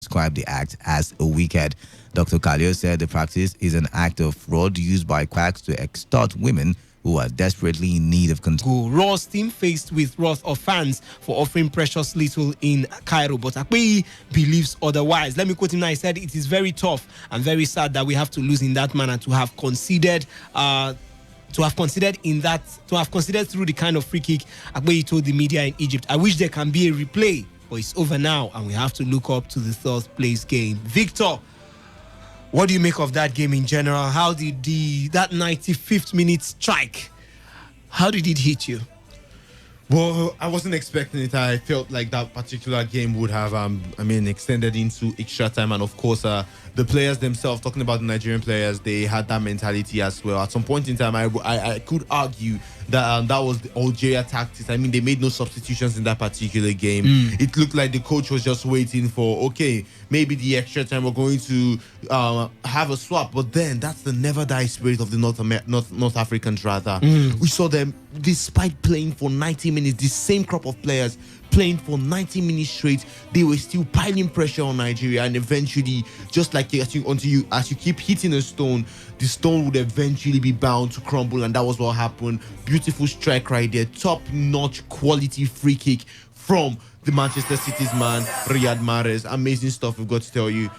described the act as a wicked. Dr. Kalio said the practice is an act of fraud used by quacks to extort women who are desperately in need of control. Raw's team faced with wrath of fans for offering precious little in Cairo, but Akpeyi believes otherwise. Let me quote him now. He said, "It is very tough and very sad that we have to lose in that manner, to have considered through the kind of free kick Akpeyi told the media in Egypt. I wish there can be a replay, but it's over now and we have to look up to the third place game." Victor, what do you make of that game in general? How did that 95th minute strike, how did it hit you? Well, I wasn't expecting it. I felt like that particular game would have, extended into extra time. And of course, the players themselves, talking about the Nigerian players, they had that mentality as well. At some point in time, I could argue that that was the Algeria tactics. I mean, they made no substitutions in that particular game. It looked like the coach was just waiting for, okay, maybe the extra time we're going to have a swap. But then that's the never die spirit of the North Africans, rather. We saw them, despite playing for 90 minutes, the same crop of players playing for 90 minutes straight, they were still piling pressure on Nigeria, and eventually, just like as you keep hitting a stone, the stone would eventually be bound to crumble, and that was what happened. Beautiful strike right there, top-notch quality free kick from the Manchester City's man, Riyad Mahrez. Amazing stuff, we've got to tell you.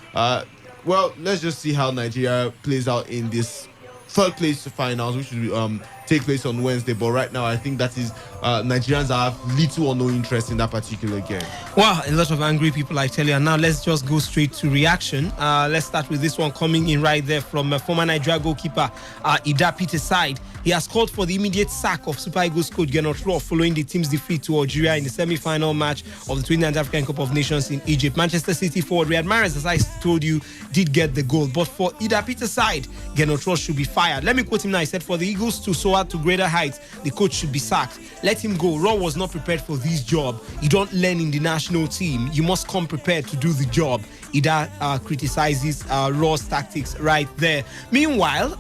Well, let's just see how Nigeria plays out in this third place finals, which will take place on Wednesday. But right now, I think that is Nigerians have little or no interest in that particular game. Wow, a lot of angry people, I tell you. And now let's just go straight to reaction. Let's start with this one coming in right there from former Nigeria goalkeeper Ida Peter's side. He has called for the immediate sack of Super Eagles coach Gernot Rohr following the team's defeat to Algeria in the semi-final match of the 29th African Cup of Nations in Egypt. Manchester City forward Riyad Mahrez, as I told you, did get the goal. But for Ida Peter's side, Gernot Rohr should be fired. Let me quote him now. He said, "For the Eagles to soar to greater heights, the coach should be sacked. Let him go. Rohr was not prepared for this job. You don't learn in the national team. You must come prepared to do the job." Ida criticizes Rohr's tactics right there. Meanwhile,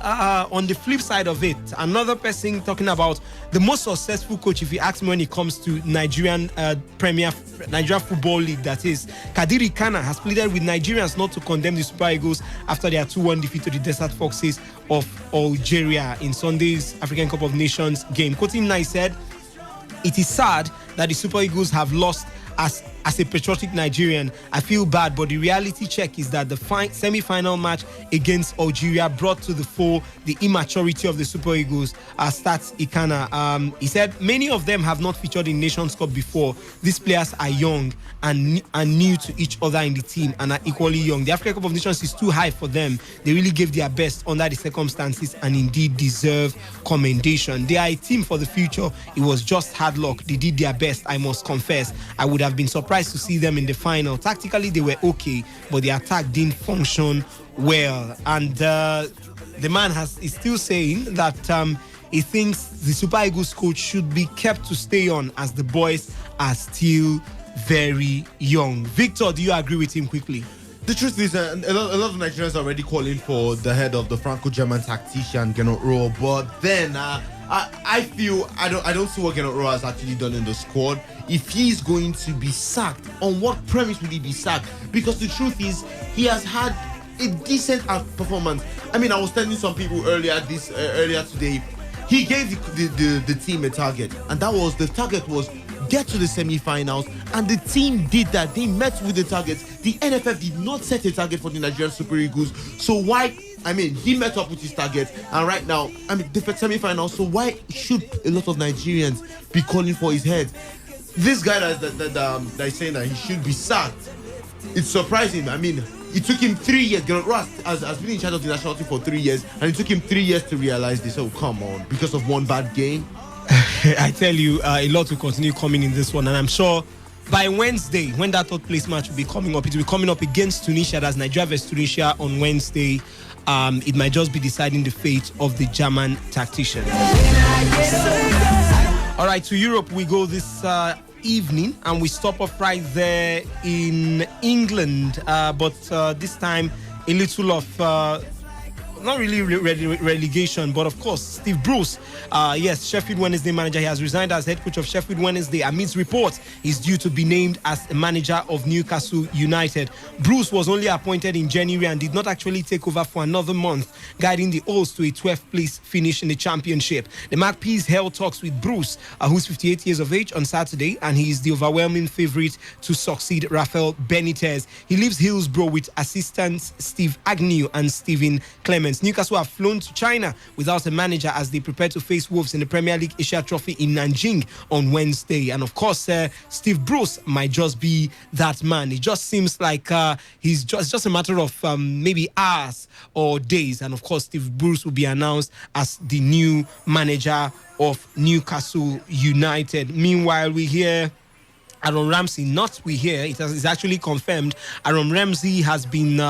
on the flip side of it, another person talking about the most successful coach, if you ask me, when it comes to Nigerian Nigeria Football League, that is, Kadiri Kana, has pleaded with Nigerians not to condemn the Super Eagles after their 2-1 defeat to the Desert Foxes of Algeria in Sunday's African Cup of Nations game. Quoting Nai said, "It is sad that the Super Eagles have lost. As a patriotic Nigerian, I feel bad, but the reality check is that the semi-final match against Algeria brought to the fore the immaturity of the Super Eagles." Stats Ikana. He said, "Many of them have not featured in Nations Cup before. These players are young and new to each other in the team and are equally young. The African Cup of Nations is too high for them. They really gave their best under the circumstances and indeed deserve commendation. They are a team for the future. It was just hard luck. They did their best, I must confess. I would have been surprised to see them in the final. Tactically, they were okay, but the attack didn't function well." And the man is still saying that he thinks the Super Eagles coach should be kept to stay on, as the boys are still very young. Victor, do you agree with him quickly? The truth is, a lot of Nigerians are already calling for the head of the Franco-German tactician, Gernot Rohr. But then I feel I don't see what Gernot Rohr has actually done in the squad. If he's going to be sacked, on what premise will he be sacked? Because the truth is, he has had a decent performance. I mean, I was telling some people earlier today, he gave the team a target, and the target was get to the semi-finals, and the team did that. They met with the targets. The NFF did not set a target for the Nigerian Super Eagles. So why? I mean, he met up with his target, and right now, the semi-finals. So why should a lot of Nigerians be calling for his head? This guy that is saying that he should be sacked, it's surprising. I mean, it took him 3 years. Gernot Rohr has been in charge of the national team for 3 years, and it took him 3 years to realize this. Oh, come on, because of one bad game. I tell you, a lot will continue coming in this one, and I'm sure by Wednesday, when that third place match will be coming up, it will be coming up against Tunisia. That's Nigeria versus Tunisia on Wednesday. It might just be deciding the fate of the German tactician. All right, to Europe we go this evening, and we stop off right there in England, but this time a little of not really relegation, but of course, Steve Bruce, yes, Sheffield Wednesday manager, he has resigned as head coach of Sheffield Wednesday. Amidst reports, he's due to be named as the manager of Newcastle United. Bruce was only appointed in January and did not actually take over for another month, guiding the Owls to a 12th place finish in the championship. The Magpies held talks with Bruce, who's 58 years of age, on Saturday, and he is the overwhelming favourite to succeed Rafael Benitez. He leaves Hillsborough with assistants Steve Agnew and Stephen Clements. Newcastle have flown to China without a manager as they prepare to face Wolves in the Premier League Asia Trophy in Nanjing on Wednesday. And of course, Steve Bruce might just be that man. It just seems like it's just a matter of maybe hours or days. And of course, Steve Bruce will be announced as the new manager of Newcastle United. Meanwhile, we hear Aaron Ramsey, it's actually confirmed. Aaron Ramsey has been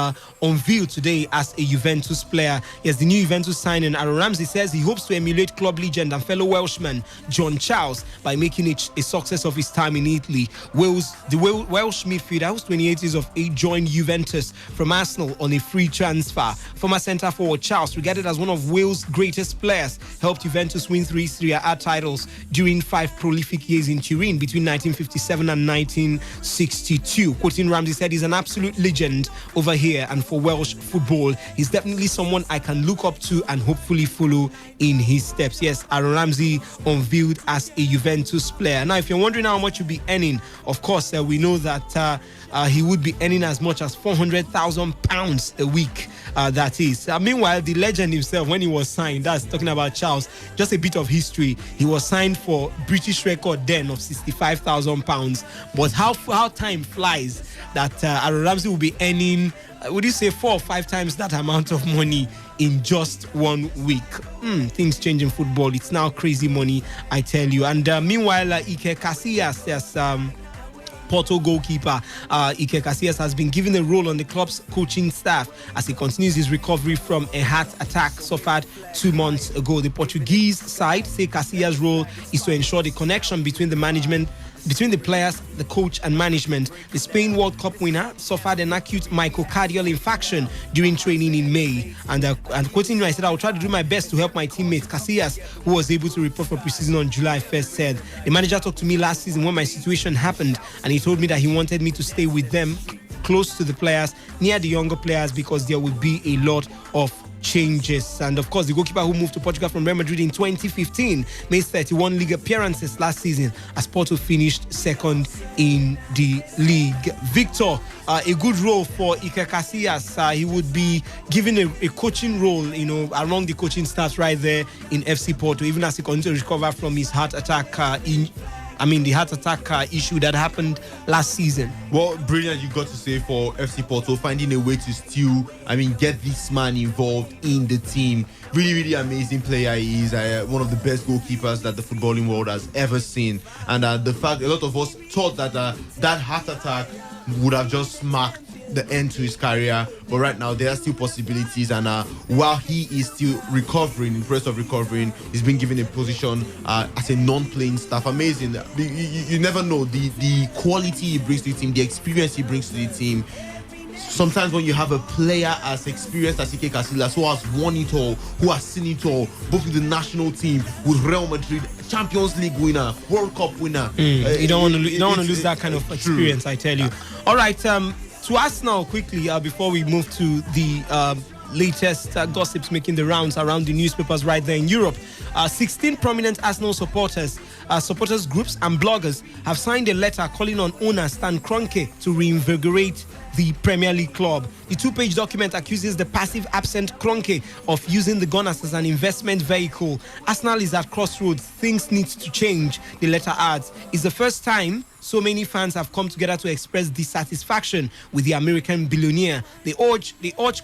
unveiled today as a Juventus player. Yes, the new Juventus signing. Aaron Ramsey says he hopes to emulate club legend and fellow Welshman John Charles by making it a success of his time in Italy. The Welsh midfielder, who's 28 years of age, joined Juventus from Arsenal on a free transfer. Former centre forward Charles, regarded as one of Wales' greatest players, helped Juventus win 3 Serie A titles during 5 prolific years in Turin between 1957 and 1962. Quoting Ramsey, said he's an absolute legend over here, and for Welsh football, he's definitely someone I can look up to and hopefully follow in his steps. Yes, Aaron Ramsey unveiled as a Juventus player. Now, if you're wondering how much you'll be earning, of course, we know that he would be earning as much as £400,000 a week. That is. Meanwhile, the legend himself, when he was signed, that's talking about Charles, just a bit of history. He was signed for British record then of £65,000. But how time flies, that Aaron Ramsey will be earning, would you say 4 or 5 times that amount of money in just 1 week? Things change in football. It's now crazy money, I tell you. And meanwhile, Iker Casillas, yes, Porto goalkeeper Iker Casillas has been given a role on the club's coaching staff as he continues his recovery from a heart attack suffered 2 months ago. The Portuguese side say Casillas' role is to ensure the connection between the players, the coach and management. The Spain World Cup winner suffered an acute myocardial infarction during training in May. And quoting him, I said, I will try to do my best to help my teammates. Casillas, who was able to report for preseason on July 1st, said, the manager talked to me last season when my situation happened, and he told me that he wanted me to stay with them, close to the players, near the younger players, because there would be a lot of changes. And of course, the goalkeeper who moved to Portugal from Real Madrid in 2015 made 31 league appearances last season as Porto finished second in the league. Victor, a good role for Iker Casillas. He would be given a coaching role, along the coaching staff right there in FC Porto, even as he continues to recover from his heart attack the heart attack issue that happened last season. Well, brilliant, you got to say, for FC Porto, finding a way to still, get this man involved in the team. Really, really amazing player. He is one of the best goalkeepers that the footballing world has ever seen. And the fact, a lot of us thought that that heart attack would have just marked the end to his career, but right now there are still possibilities, and while he is still recovering, in the process of recovering, he's been given a position as a non-playing staff. Amazing. You never know the quality he brings to the team, the experience he brings to the team. Sometimes when you have a player as experienced as Iker Casillas, who has won it all, who has seen it all, both with the national team, with Real Madrid, Champions League winner, World Cup winner. You don't want to lose that kind of experience, I tell you. All right, to Arsenal quickly, before we move to the latest gossips making the rounds around the newspapers right there in Europe. 16 prominent Arsenal supporters groups and bloggers have signed a letter calling on owner Stan Kroenke to reinvigorate the Premier League club. The 2-page document accuses the passive absent Kroenke of using the Gunners as an investment vehicle. Arsenal is at crossroads. Things need to change, the letter adds. It's the first time so many fans have come together to express dissatisfaction with the American billionaire. They urge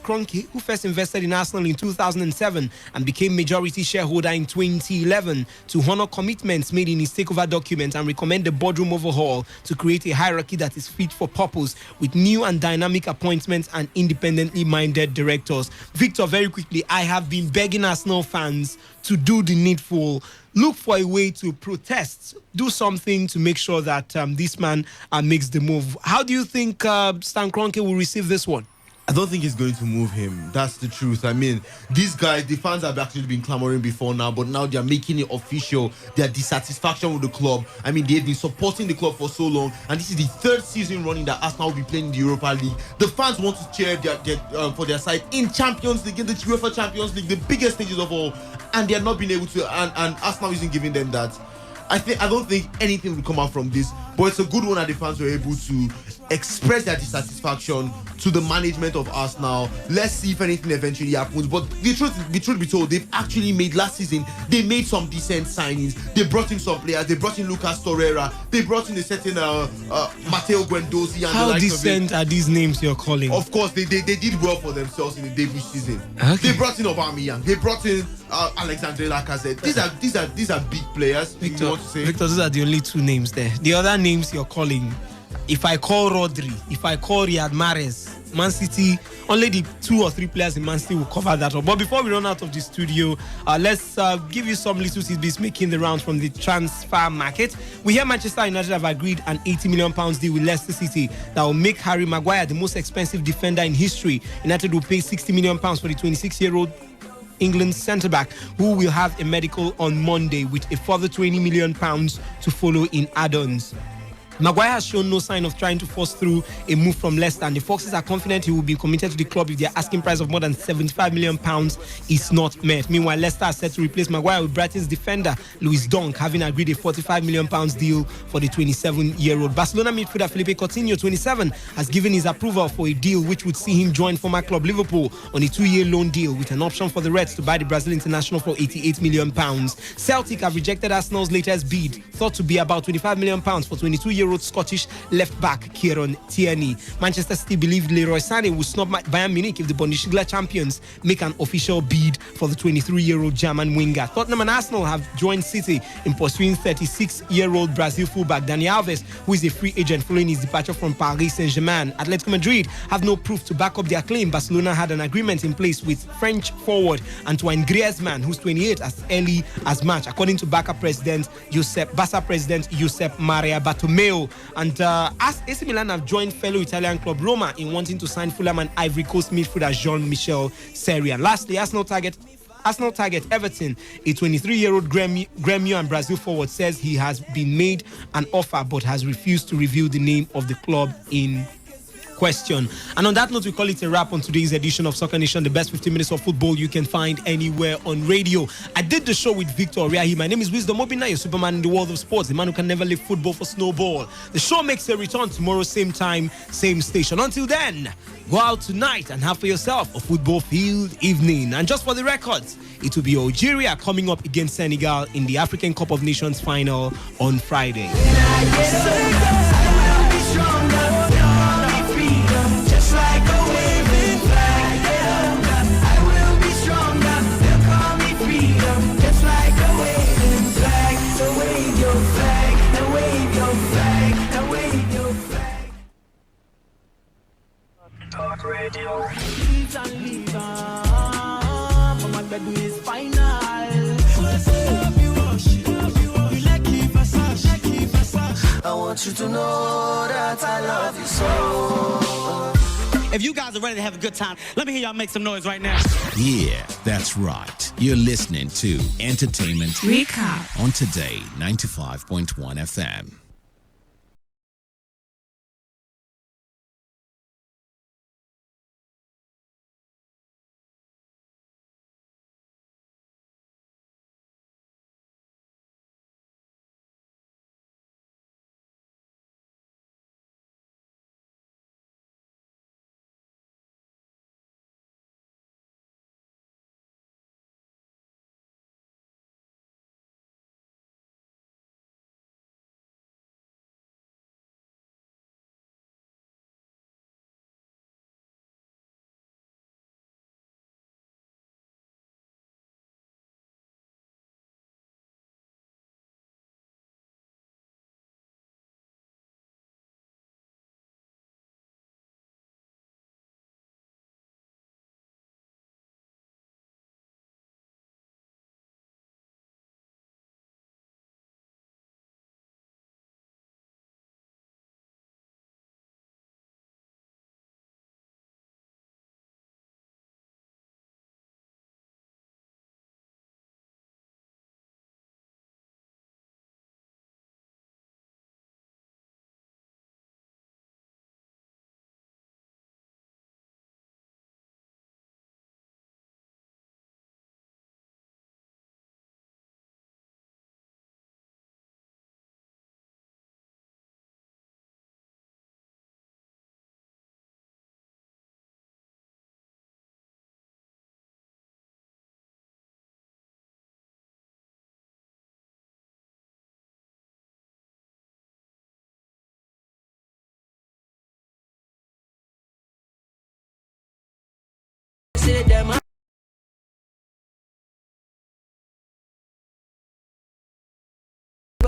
Kroenke, who first invested in Arsenal in 2007 and became majority shareholder in 2011, to honor commitments made in his takeover document and recommend the boardroom overhaul to create a hierarchy that is fit for purpose with new and dynamic appointments and independently minded directors. Victor, very quickly, I have been begging Arsenal fans to do the needful. Look for a way to protest. Do something to make sure that this man makes the move. How do you think Stan Kroenke will receive this one? I don't think it's going to move him. That's the truth. I mean, these guys, the fans have actually been clamoring before now, but now they're making it official. Their dissatisfaction with the club. I mean, they've been supporting the club for so long, and this is the third season running that Arsenal will be playing in the Europa League. The fans want to cheer for their side in Champions League, in the UEFA Champions League, the biggest stages of all, and they're not being able to. And Arsenal isn't giving them that. I don't think anything will come out from this, but it's a good one that the fans were able to express their dissatisfaction to the management of Arsenal. Let's see if anything eventually happens. But the truth be told, they've actually made last season. They made some decent signings. They brought in some players. They brought in Lucas Torreira. They brought in a certain Matteo Guendouzi. And how decent are these names you're calling? Of course, they did well for themselves in the debut season. Okay. They brought in Aubameyang. They brought in Alexandre Lacazette. These are big players. Victor, those are the only two names there. The other names you're calling, if I call Rodri, if I call Riyad Mahrez, Man City, only the 2 or 3 players in Man City will cover that up. But before we run out of the studio, let's give you some little tidbits making the rounds from the transfer market. We hear Manchester United have agreed an £80 million deal with Leicester City that will make Harry Maguire the most expensive defender in history. United will pay £60 million for the 26-year-old England centre-back, who will have a medical on Monday, with a further £20 million to follow in add-ons. Maguire has shown no sign of trying to force through a move from Leicester, and the Foxes are confident he will be committed to the club if their asking price of more than £75 million is not met. Meanwhile, Leicester are set to replace Maguire with Brighton's defender Louis Dunk, having agreed a £45 million deal for the 27-year-old. Barcelona midfielder Felipe Coutinho, 27, has given his approval for a deal which would see him join former club Liverpool on a 2-year loan deal with an option for the Reds to buy the Brazil international for £88 million. Celtic have rejected Arsenal's latest bid, thought to be about £25 million for 22-year-old Scottish left-back Kieran Tierney. Manchester City believe Leroy Sané will snub Bayern Munich if the Bundesliga champions make an official bid for the 23-year-old German winger. Tottenham and Arsenal have joined City in pursuing 36-year-old Brazil fullback Dani Alves, who is a free agent following his departure from Paris Saint-Germain. Atletico Madrid have no proof to back up their claim. Barcelona had an agreement in place with French forward Antoine Griezmann, who's 28, as early as March, according to Barca president Josep Maria Bartomeu. And as AC Milan have joined fellow Italian club Roma in wanting to sign Fulham and Ivory Coast midfielder Jean-Michel Seri. And lastly, Arsenal target Everton. A 23-year-old Gremio and Brazil forward says he has been made an offer but has refused to reveal the name of the club in question. And on that note, we call it a wrap on today's edition of Soccer Nation, the best 15 minutes of football you can find anywhere on radio. I did the show with Victor Oriahi. My name is Wisdom Obina, your Superman in the world of sports, the man who can never leave football for snowball. The show makes a return tomorrow, same time, same station. Until then, go out tonight and have for yourself a football field evening. And just for the records, it will be Algeria coming up against Senegal in the African Cup of Nations final on Friday. Talk radio. I want you to know that I love you so. If you guys are ready to have a good time, let me hear y'all make some noise right now. Yeah, that's right. You're listening to Entertainment Recap on Today 95.1 FM.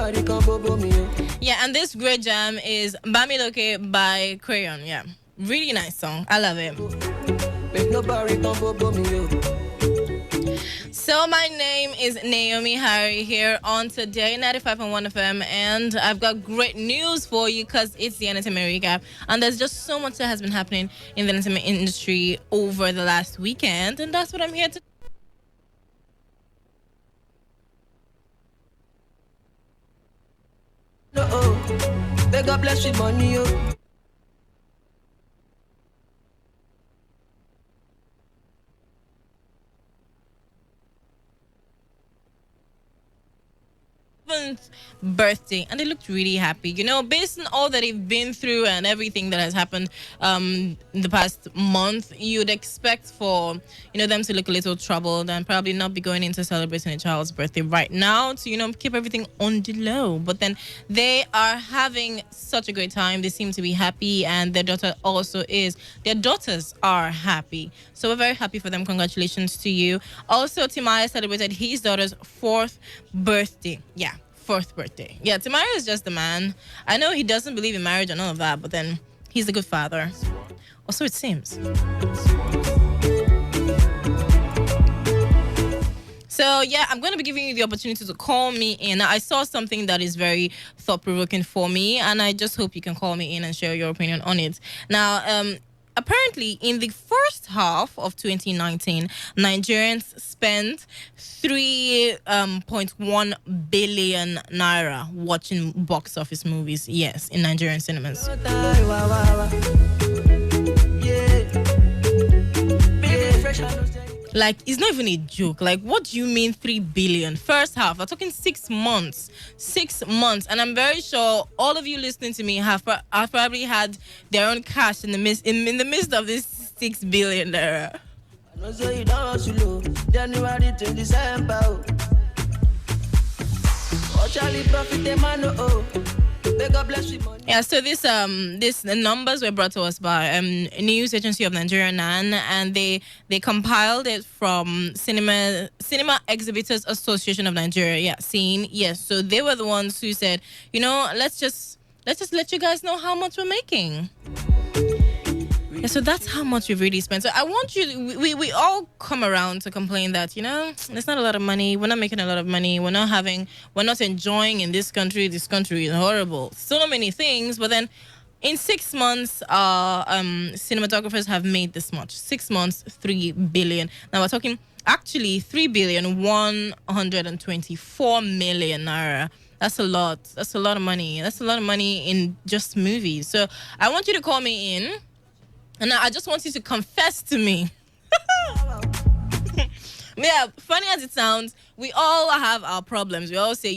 nobody can bobo me. Yeah, and this great jam is Bamiloke by Crayon. Yeah, really nice song. I love it. Make nobody can bobo me. So my name is Naomi Harry here on Today 95.1 FM, and I've got great news for you because it's the entertainment recap, and there's just so much that has been happening in the entertainment industry over the last weekend, and that's what I'm here to. No, may God bless with money, yo. Birthday, and they looked really happy, based on all that they've been through and everything that has happened in the past month. You'd expect for them to look a little troubled and probably not be going into celebrating a child's birthday right now to keep everything on the low, but then they are having such a great time. They seem to be happy, and their daughters are happy, so we're very happy for them. Congratulations to you. Also, Timaya celebrated his daughter's 4th birthday. Yeah, 4th birthday. Yeah, Timaya is just the man. I know he doesn't believe in marriage and all of that, but then he's a good father. Or so it seems. So, yeah, I'm going to be giving you the opportunity to call me in. I saw something that is very thought-provoking for me, and I just hope you can call me in and share your opinion on it. Now, apparently, in the first half of 2019, Nigerians spent 3.1 billion naira watching box office movies. Yes, in Nigerian cinemas. Like, it's not even a joke. Like, what do you mean 3 billion? First half, we're talking 6 months. 6 months. And I'm very sure all of you listening to me have probably had their own cash in the midst of this 6 billion naira. January to December. Yeah, so this the numbers were brought to us by news agency of Nigeria NAN, and they compiled it from Cinema Exhibitors Association of Nigeria. Yeah, scene. Yes, so they were the ones who said, let's just let you guys know how much we're making. Yeah, so that's how much we've really spent. So I want you, we all come around to complain that, there's not a lot of money. We're not making a lot of money. We're not enjoying in this country. This country is horrible. So many things. But then in 6 months, cinematographers have made this much. 6 months, 3 billion. Now we're talking actually 3,124 million naira. That's a lot. That's a lot of money. That's a lot of money in just movies. So I want you to call me in. And I just want you to confess to me. Yeah, funny as it sounds, we all have our problems. We all say,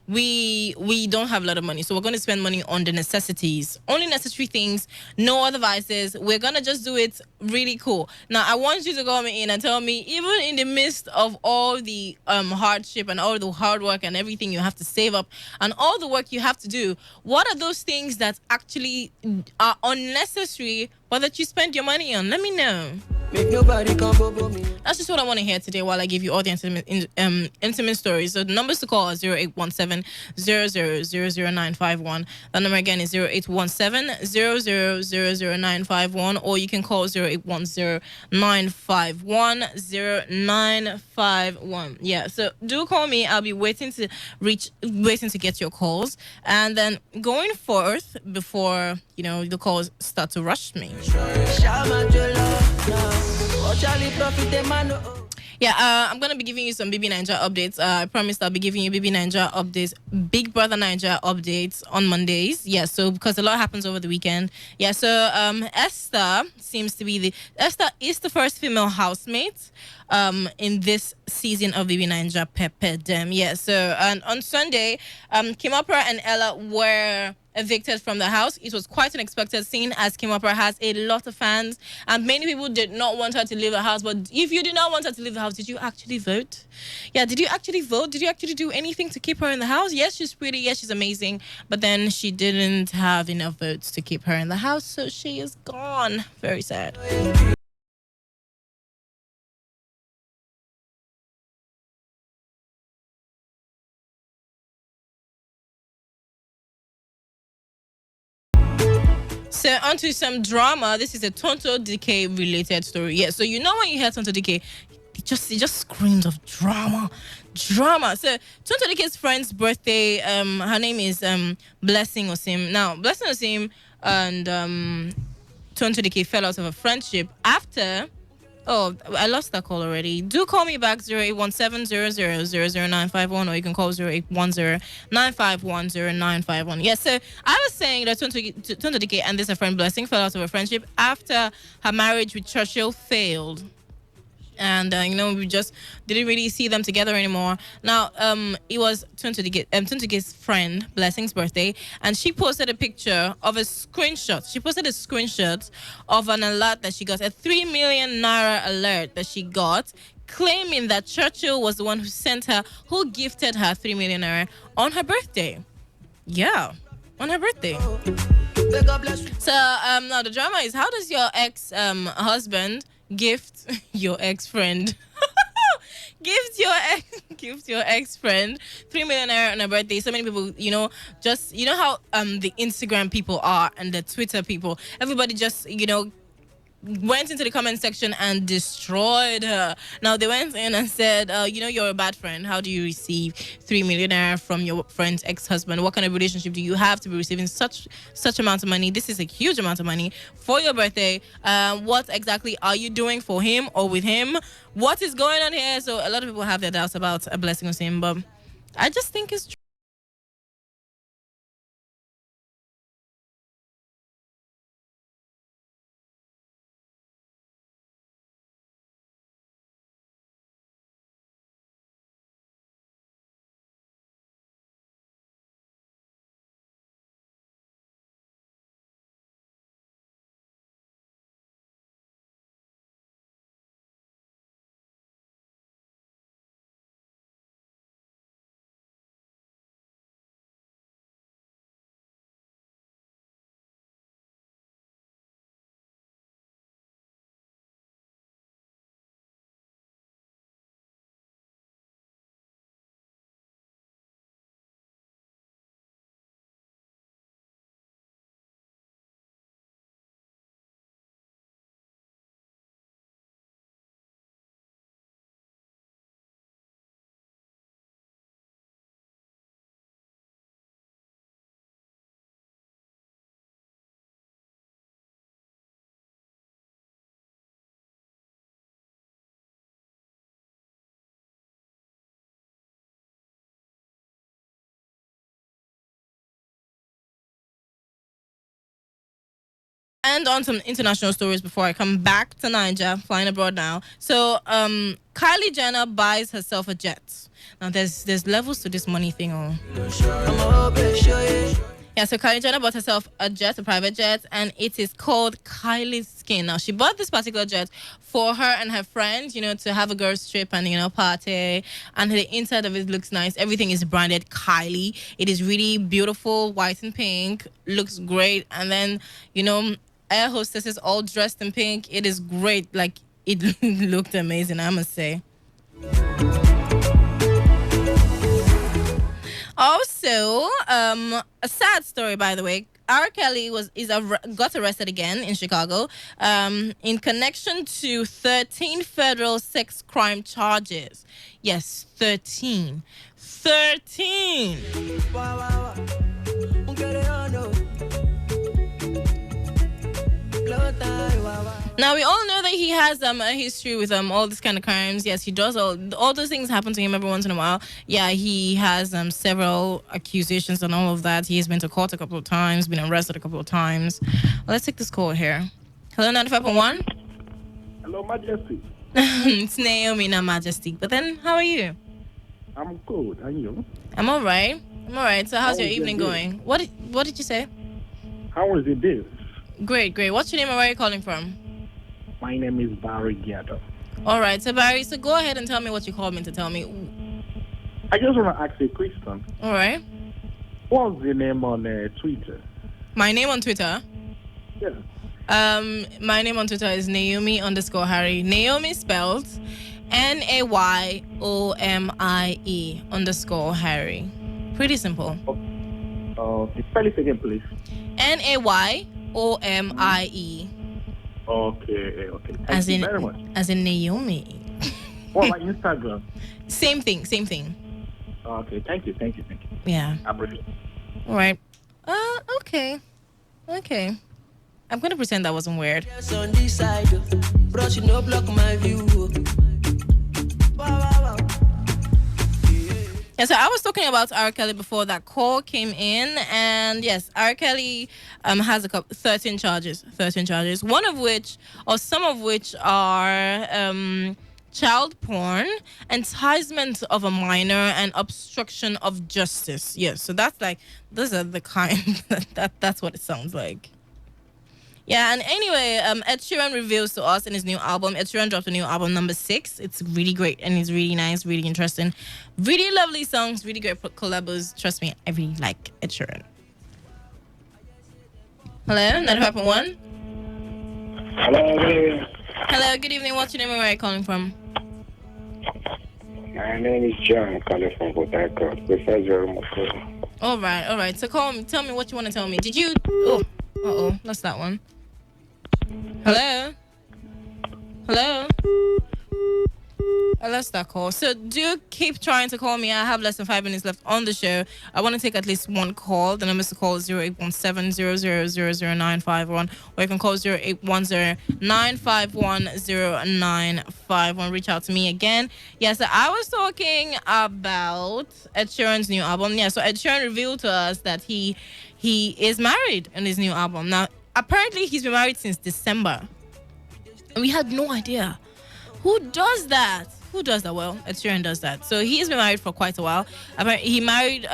we don't have a lot of money, so we're going to spend money on the necessities, only necessary things, no other vices. We're going to just do it really cool. Now, I want you to call me in and tell me, even in the midst of all the hardship and all the hard work and everything you have to save up and all the work you have to do, what are those things that actually are unnecessary but that you spend your money on? Let me know. Make nobody come bobo me. That's just what I want to hear today while I give you all the intimate stories. So the numbers to call are 0817 0000951. The number again is 0817 0000951, or you can call 0810 951 0951. Yeah, so do call me. I'll be waiting to get your calls, and then going forth before the calls start to rush me. Yeah, I'm going to be giving you some BB Ninja updates. I promised I'll be giving you BB Ninja updates, Big Brother Ninja updates on Mondays. Yeah, so because a lot happens over the weekend. Yeah, so Esther is the first female housemate in this season of BB Ninja Pepe Dem. Yeah, so and on Sunday, Kim Opera and Ella were evicted from the house. It was quite an unexpected scene, as Kim Opera has a lot of fans and many people did not want her to leave the house. But if you did not want her to leave the house, did you actually vote? Yeah, did you actually vote? Did you actually do anything to keep her in the house? Yes, she's pretty. Yes, she's amazing. But then she didn't have enough votes to keep her in the house, so she is gone. Very sad. onto some drama. This is a Tonto Decay related story. Yeah, so you know when you hear Tonto Decay, it just screams of drama. So Tonto Decay's friend's birthday, her name is Blessing Osim. Now, Blessing Osim and Tonto Decay fell out of a friendship after. Oh, I lost that call already. Do call me back 081700000951, or you can call 0810-951-0951. Yes, so I was saying that Tonto Decay and this a friend Blessing fell out of a friendship after her marriage with Churchill failed. And we just didn't really see them together anymore. Now, it was Tonto Decay's friend Blessing's birthday, and she posted a picture of a screenshot. She posted a screenshot of an alert that she got, a 3 million naira alert that she got, claiming that Churchill was the one who gifted her 3 million naira on her birthday. Yeah, on her birthday. So now the drama is, how does your ex husband gift your ex-friend gift your ex-friend 3 million naira on her birthday? So many people, just how the Instagram people are and the Twitter people, everybody just went into the comment section and destroyed her. Now they went in and said, you're a bad friend. How do you receive 3 million naira from your friend's ex-husband? What kind of relationship do you have to be receiving such amount of money? This is a huge amount of money for your birthday. What exactly are you doing for him or with him? What is going on here? So a lot of people have their doubts about a blessing of him, but I just think it's true. And on some international stories before I come back to Niger, flying abroad now. So, Kylie Jenner buys herself a jet. Now, there's levels to this money thing. Yeah, so Kylie Jenner bought herself a private jet, and it is called Kylie's Skin. Now, she bought this particular jet for her and her friends, to have a girls' trip and, party. And the inside of it looks nice. Everything is branded Kylie. It is really beautiful, white and pink. Looks great. And then, air hostesses all dressed in pink. It is great. Like, it looked amazing, I must say. Also, a sad story, by the way. R. Kelly got arrested again in Chicago in connection to 13 federal sex crime charges. Yes, 13. 13! Now, we all know that he has a history with all these kind of crimes. Yes, he does. All those things happen to him every once in a while. Yeah, he has several accusations and all of that. He has been to court a couple of times, been arrested a couple of times. Let's take this call here. Hello, 95.1. Hello, Majesty. It's Naomi, not Majesty. But then, how are you? I'm good. And you? I'm all right. So how's your evening going? What did you say? How was your day? Great. What's your name and where are you calling from? My name is Barry Giado. All right, so Barry, go ahead and tell me what you called me to tell me. I just want to ask you a question. All right. What's your name on Twitter? My name on Twitter? Yeah. My name on Twitter is Naomi_Harry. Naomi spelled NAYOMIE_Harry. Pretty simple. Spell it again, please. NAYOMIE_Harry. Omie. Okay. Thank you very much. As in Naomi. What about Instagram? Same thing. Okay, thank you. Yeah. I appreciate it. All right. Okay. I'm gonna pretend that wasn't weird. Yes, on this side, bros, you no block my view. Wow. Yeah, so I was talking about R. Kelly before that call came in, and yes, R. Kelly has 13 charges. One of which, or some of which, are child porn, enticement of a minor, and obstruction of justice. Yes, so that's like those are the kind that's what it sounds like. Yeah, and anyway, Ed Sheeran reveals to us in his new album. Ed Sheeran dropped a new album, number 6. It's really great and it's really nice, really interesting. Really lovely songs, really great collabos. Trust me, I really like Ed Sheeran. Hello, 95.1. Hello, good evening. What's your name and where are you calling from? My name is John, calling from Port Harcourt. Besides your remote. All right. So tell me what you want to tell me. Did you... Oh, that's that one. Hello? I lost that call. So do keep trying to call me. I have less than 5 minutes left on the show. I want to take at least one call. The number to call is 0817-0000951, or you can call 0810-951-0951. Reach out to me again. Yeah, so I was talking about Ed Sheeran's new album. Yeah, so Ed Sheeran revealed to us that he is married in his new album. Now, apparently he's been married since December. And we had no idea. Who does that? Well, Ed Sheeran does that. So he's been married for quite a while. Apparently, he married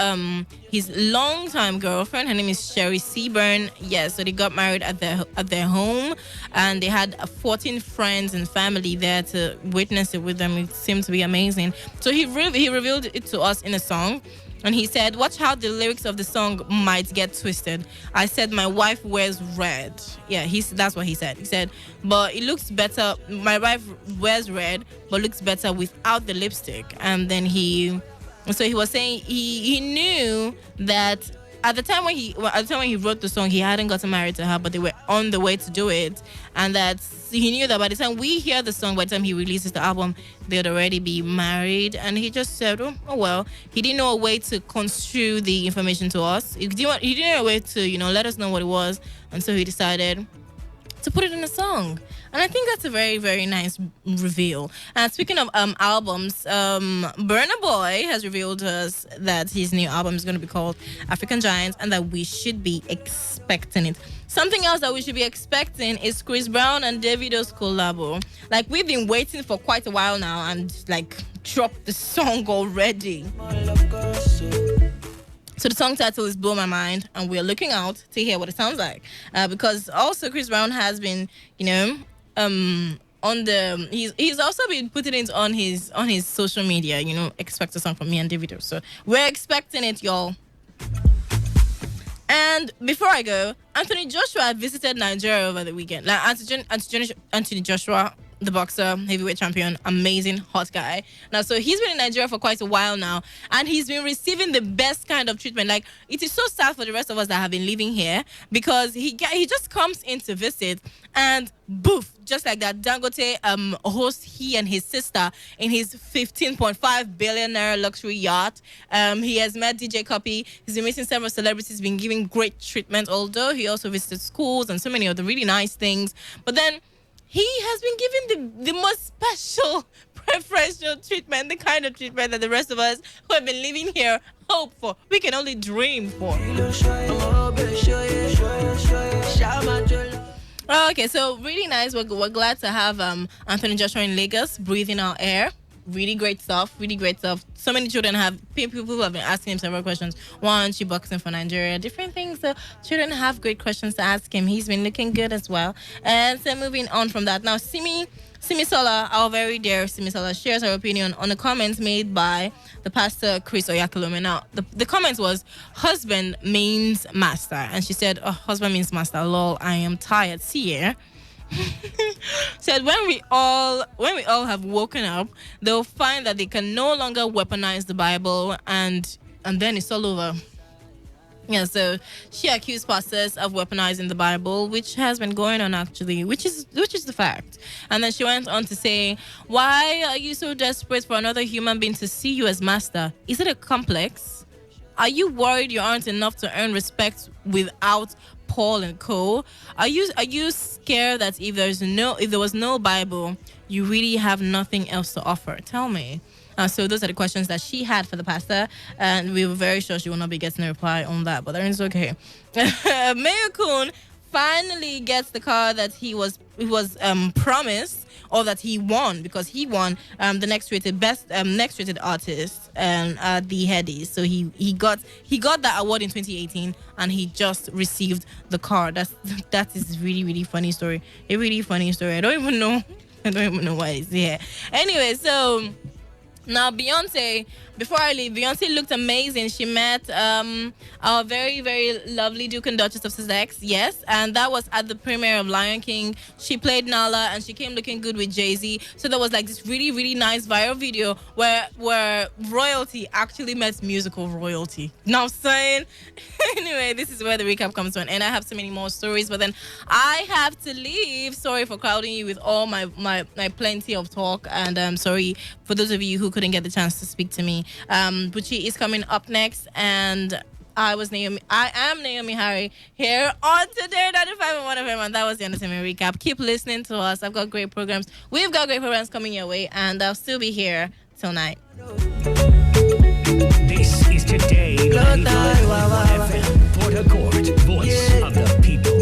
his longtime girlfriend. Her name is Sherry Seaburn. Yeah, so they got married at their home, and they had 14 friends and family there to witness it with them. It seemed to be amazing. So he revealed it to us in a song. And he said, watch how the lyrics of the song might get twisted. I said, my wife wears red. Yeah, that's what he said. He said, but it looks better. My wife wears red, but looks better without the lipstick. And then he was saying he knew that at the time when he wrote the song, he hadn't gotten married to her, but they were on the way to do it. And that he knew that by the time we hear the song, by the time he releases the album, they'd already be married. And he just said, oh well. He didn't know a way to construe the information to us. He didn't know a way to, let us know what it was. And so he decided to put it in a song. And I think that's a very, very nice reveal. And speaking of albums, Burna Boy has revealed to us that his new album is going to be called African Giants, and that we should be expecting it. Something else that we should be expecting is Chris Brown and Davido's collabo. Like, we've been waiting for quite a while now, and drop the song already. So the song title is Blow My Mind, and we're looking out to hear what it sounds like. Because also Chris Brown has been, on the he's also been putting it on his social media, expect a song from me and Davido. So we're expecting it, y'all. And before I go, Anthony Joshua visited Nigeria over the weekend. Now, Anthony Joshua, the boxer, heavyweight champion, amazing, hot guy. Now, so he's been in Nigeria for quite a while now, and he's been receiving the best kind of treatment. Like, it is so sad for the rest of us that have been living here, because he just comes in to visit, and boof, just like that, Dangote hosts he and his sister in his 15.5 billion naira luxury yacht. He has met DJ Cuppy. He's been meeting several celebrities, been giving great treatment, although he also visited schools and so many other really nice things. But then he has been given the most special preferential treatment, the kind of treatment that the rest of us who have been living here hope for. We can only dream for. Okay, so really nice. We're glad to have Anthony Joshua in Lagos breathing our air. Really great stuff. So many children people who have been asking him several questions. Why aren't you boxing for Nigeria? Different things. So children have great questions to ask him. He's been looking good as well. And so moving on from that. Now, Simi Sola, our very dear Simi Sola, shares her opinion on the comments made by the pastor Chris Oyakhilome. Now, the comment was, husband means master. And she said, husband means master. Lol, I am tired. See ya. Said when we all have woken up, they'll find that they can no longer weaponize the Bible, and then it's all over. Yeah, so she accused pastors of weaponizing the Bible, which has been going on actually, which is the fact. And then she went on to say, "Why are you so desperate for another human being to see you as master? Is it a complex? Are you worried you aren't enough to earn respect without Paul and co? Are you scared that if there was no Bible, you really have nothing else to offer? Tell me." So those are the questions that she had for the pastor, and we were very sure she will not be getting a reply on that, but it's okay. Mayor Kun finally gets the car that he was promised, or that he won, because he won the next rated artist at the Headies. So he got that award in 2018, and he just received the car. That is really, really funny story. A really funny story. I don't even know why it's here. Anyway, so now, Beyonce, before I leave, Beyonce looked amazing. She met our very, very lovely Duke and Duchess of Sussex, yes, and that was at the premiere of Lion King. She played Nala, and she came looking good with Jay-Z. So there was like this really, really nice viral video where royalty actually met musical royalty. Now I'm saying, anyway, this is where the recap comes to an end. I have so many more stories, but then I have to leave. Sorry for crowding you with all my plenty of talk, and sorry for those of you who couldn't get the chance to speak to me. Buchi is coming up next, and I am Naomi Harry here on Today 95.1fm, and that was the entertainment recap. Keep listening to us. I've got great programs. We've got great programs coming your way, and I'll still be here till night. This is Today 95.1fm, Port Harcourt, voice of the people.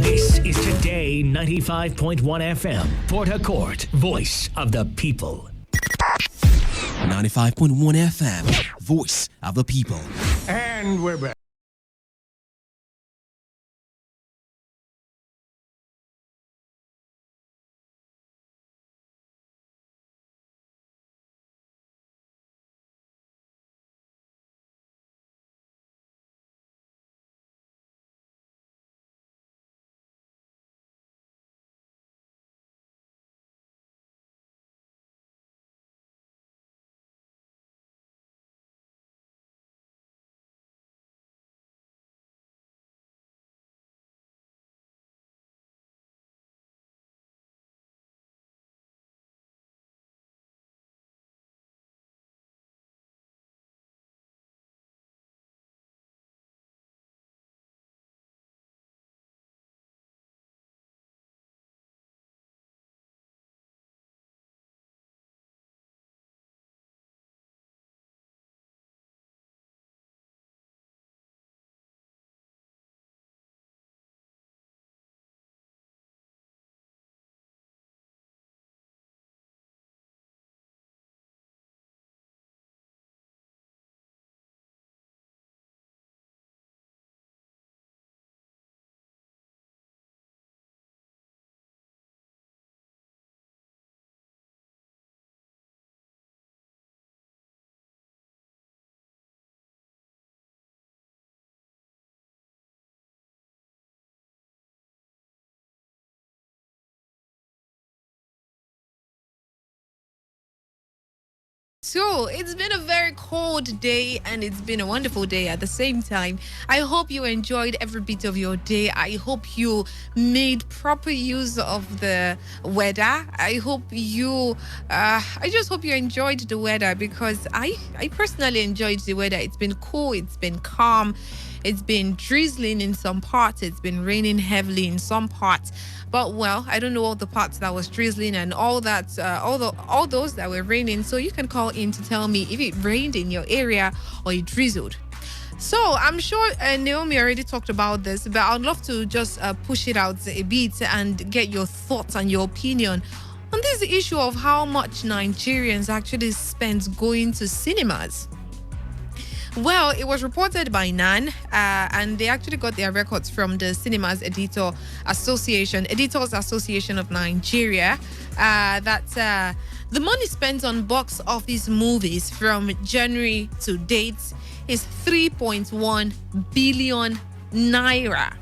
This is Today 95.1 FM, Port Harcourt, voice of the people. 95.1 FM, voice of the people. And we're back. So it's been a very cold day, and it's been a wonderful day at the same time. I hope you enjoyed every bit of your day. I hope you made proper use of the weather. I just hope you enjoyed the weather, because I personally enjoyed the weather. It's been cool, it's been calm. It's been drizzling in some parts. It's been raining heavily in some parts. But well, I don't know all the parts that was drizzling and all that, all those that were raining. So you can call in to tell me if it rained in your area or it drizzled. So I'm sure Naomi already talked about this, but I'd love to just push it out a bit and get your thoughts and your opinion on this issue of how much Nigerians actually spend going to cinemas. Well, it was reported by NAN, and they actually got their records from the Cinemas Editors Association of Nigeria, that the money spent on box office movies from January to date is 3.1 billion naira.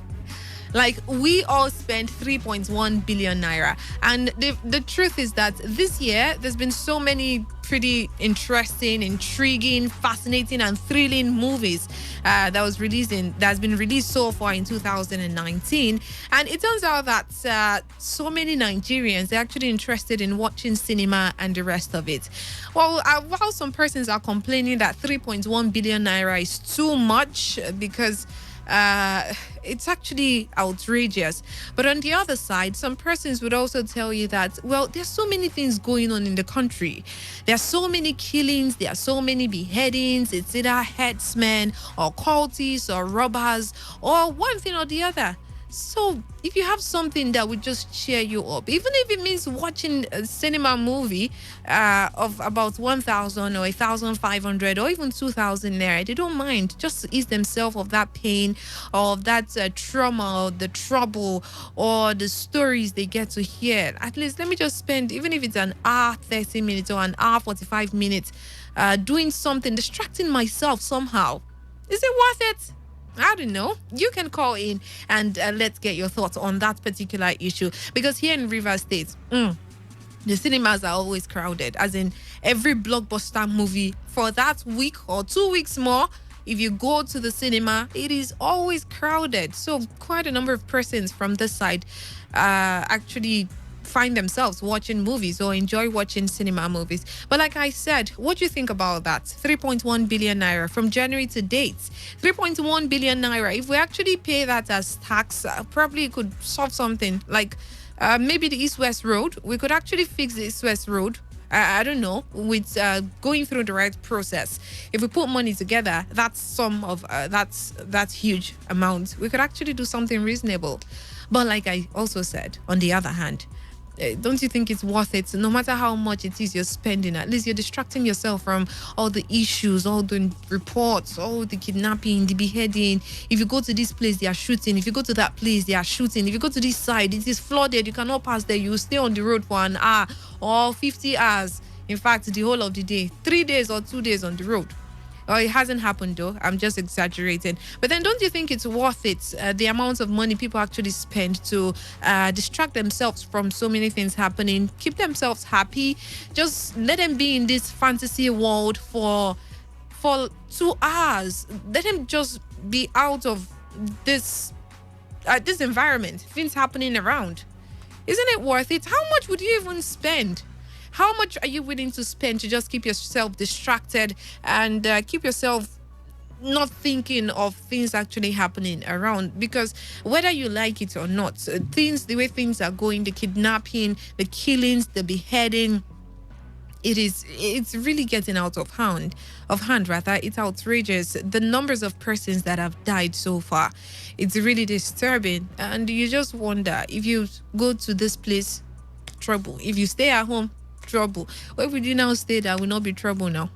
Like, we all spent 3.1 billion naira. And the truth is that this year, there's been so many pretty interesting, intriguing, fascinating, and thrilling movies that's been released so far in 2019. And it turns out that so many Nigerians are actually interested in watching cinema and the rest of it. Well, while some persons are complaining that 3.1 billion naira is too much because it's actually outrageous. But on the other side, some persons would also tell you that, well, there's so many things going on in the country. There are so many killings, there are so many beheadings. It's either headsmen or cultists or robbers or one thing or the other. So if you have something that would just cheer you up, even if it means watching a cinema movie of about 1,000 or 1,500 or even 2,000 naira, they don't mind. Just ease themselves of that pain or of that trauma or the trouble or the stories they get to hear. At least let me just spend, even if it's an hour 30 minutes or an hour 45 minutes, doing something, distracting myself somehow. Is it worth it? I don't know. You can call in and let's get your thoughts on that particular issue. Because here in Rivers State, the cinemas are always crowded. As in, every blockbuster movie for that week or 2 weeks more, if you go to the cinema, it is always crowded. So quite a number of persons from this side actually find themselves watching movies or enjoy watching cinema movies. But like I said, what do you think about that? 3.1 billion naira from January to date. 3.1 billion naira. If we actually pay that as tax, probably it could solve something like maybe the East-West Road. We could actually fix the East-West Road. I don't know, with going through the right process. If we put money together, that's some of that's huge amount. We could actually do something reasonable. But like I also said, on the other hand, don't you think it's worth it? No matter how much it is you're spending, at least you're distracting yourself from all the issues, all the reports, all the kidnapping, the beheading. If you go to this place, they are shooting. If you go to that place, they are shooting. If you go to this side, it is flooded. You cannot pass there. You stay on the road for an hour or 50 hours. In fact, the whole of the day, 3 days or 2 days on the road. Oh, it hasn't happened though. I'm just exaggerating. But then don't you think it's worth it, the amount of money people actually spend to distract themselves from so many things happening, keep themselves happy, just let them be in this fantasy world for 2 hours. Let them just be out of this environment, things happening around. Isn't it worth it? How much would you even spend? How much are you willing to spend to just keep yourself distracted and keep yourself not thinking of things actually happening around? Because whether you like it or not, the way things are going, the kidnapping, the killings, the beheading, it's really getting out of hand. It's outrageous. The numbers of persons that have died so far, it's really disturbing. And you just wonder, if you go to this place, trouble. If you stay at home, trouble. Where would you now stay that will not be trouble now?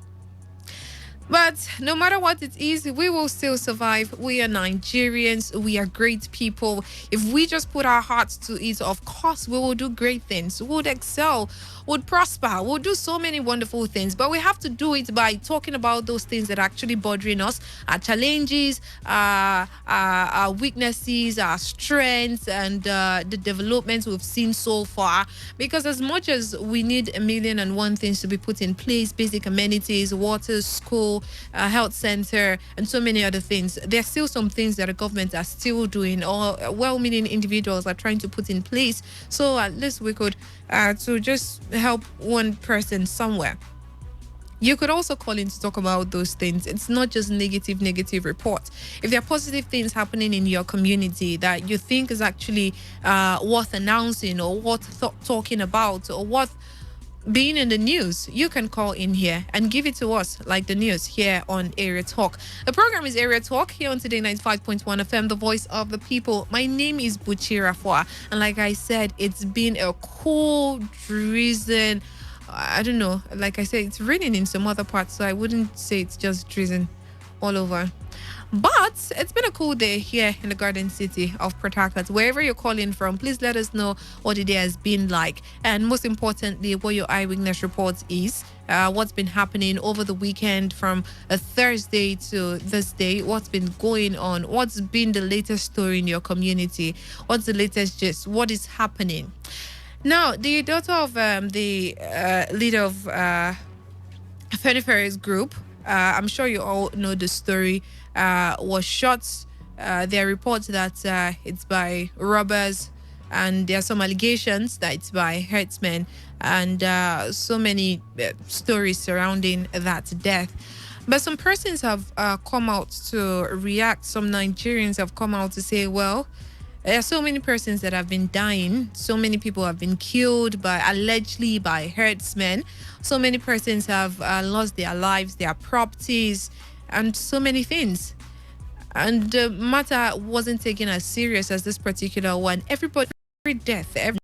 But no matter what it is, we will still survive. We are Nigerians. We are great people. If we just put our hearts to it, of course, we will do great things. We would excel, would prosper, we'll do so many wonderful things. But we have to do it by talking about those things that are actually bothering us, our challenges, our weaknesses, our strengths, and the developments we've seen so far. Because as much as we need 1,000,001 things to be put in place, basic amenities, water, school, health center, and so many other things, there's still some things that the government are still doing, or well-meaning individuals are trying to put in place. So at least we could to just help one person somewhere. You could also call in to talk about those things. It's not just negative reports. If there are positive things happening in your community that you think is actually worth announcing or worth talking about or worth being in the news, you can call in here and give it to us like the news here on Area Talk. The program is Area Talk here on Today 95.1 FM, the voice of the people. My name is Buchi Rafua, and like I said, it's been a cool, drizzling, I don't know, like I said, it's raining in some other parts, so I wouldn't say it's just drizzling all over. But it's been a cool day here in the Garden City of Port Harcourt. Wherever you're calling from, please let us know what the day has been like. And most importantly, what your eyewitness report is. What's been happening over the weekend from a Thursday to this day. What's been going on? What's been the latest story in your community? What's the latest gist? What is happening? Now, the daughter of the leader of Ferris group, I'm sure you all know the story, was shot. There are reports that it's by robbers, and there are some allegations that it's by herdsmen, and so many stories surrounding that death. But some persons have come out to react. Some Nigerians have come out to say, well, there are so many persons that have been dying. So many people have been killed allegedly by herdsmen. So many persons have lost their lives, their properties, and so many things. And the matter wasn't taken as serious as this particular one. Every death, every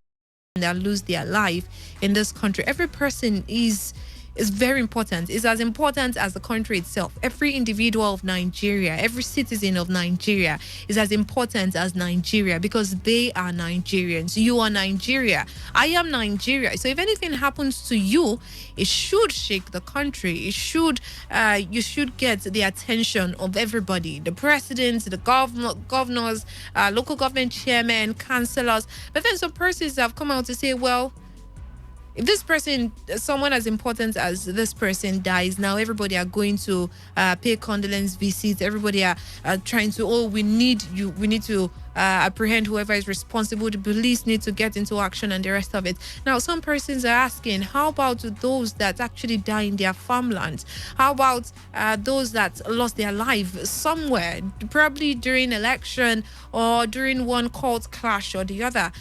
that lose their life in this country, every person is very important. It's as important as the country itself. Every individual of Nigeria, every citizen of Nigeria is as important as Nigeria, because they are Nigerians. You are Nigeria. I am Nigeria. So if anything happens to you, it should shake the country. It should, you should get the attention of everybody, the president, the governors, local government chairmen, councillors. But then some persons have come out to say, well, if this person, someone as important as this person dies, now everybody are going to pay condolence visits. Everybody are trying to, we need to apprehend whoever is responsible. The police need to get into action and the rest of it. Now, some persons are asking, how about those that actually die in their farmlands? How about those that lost their life somewhere, probably during election or during one court clash or the other?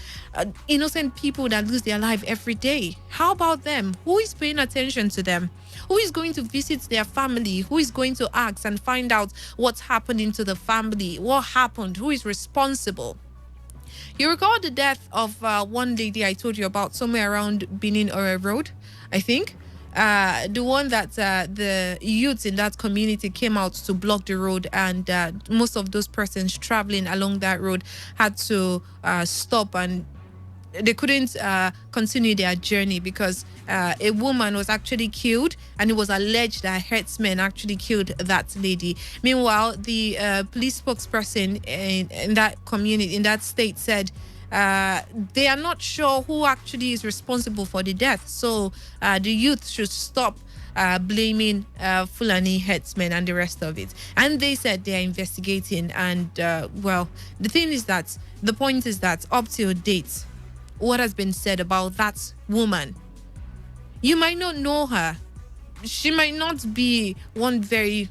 Innocent people that lose their life every day. How about them? Who is paying attention to them? Who is going to visit their family? Who is going to ask and find out what's happening to the family? What happened? Who is responsible? You recall the death of one lady I told you about somewhere around Benin or Road, I think. The one that the youths in that community came out to block the road, and most of those persons traveling along that road had to stop, and they couldn't continue their journey because a woman was actually killed, and it was alleged that herdsmen actually killed that lady. Meanwhile, the police spokesperson in that community, in that state, said they are not sure who actually is responsible for the death. So the youth should stop blaming Fulani herdsmen and the rest of it. And they said they are investigating. And well, the point is that up till date, what has been said about that woman, you might not know her. She might not be one very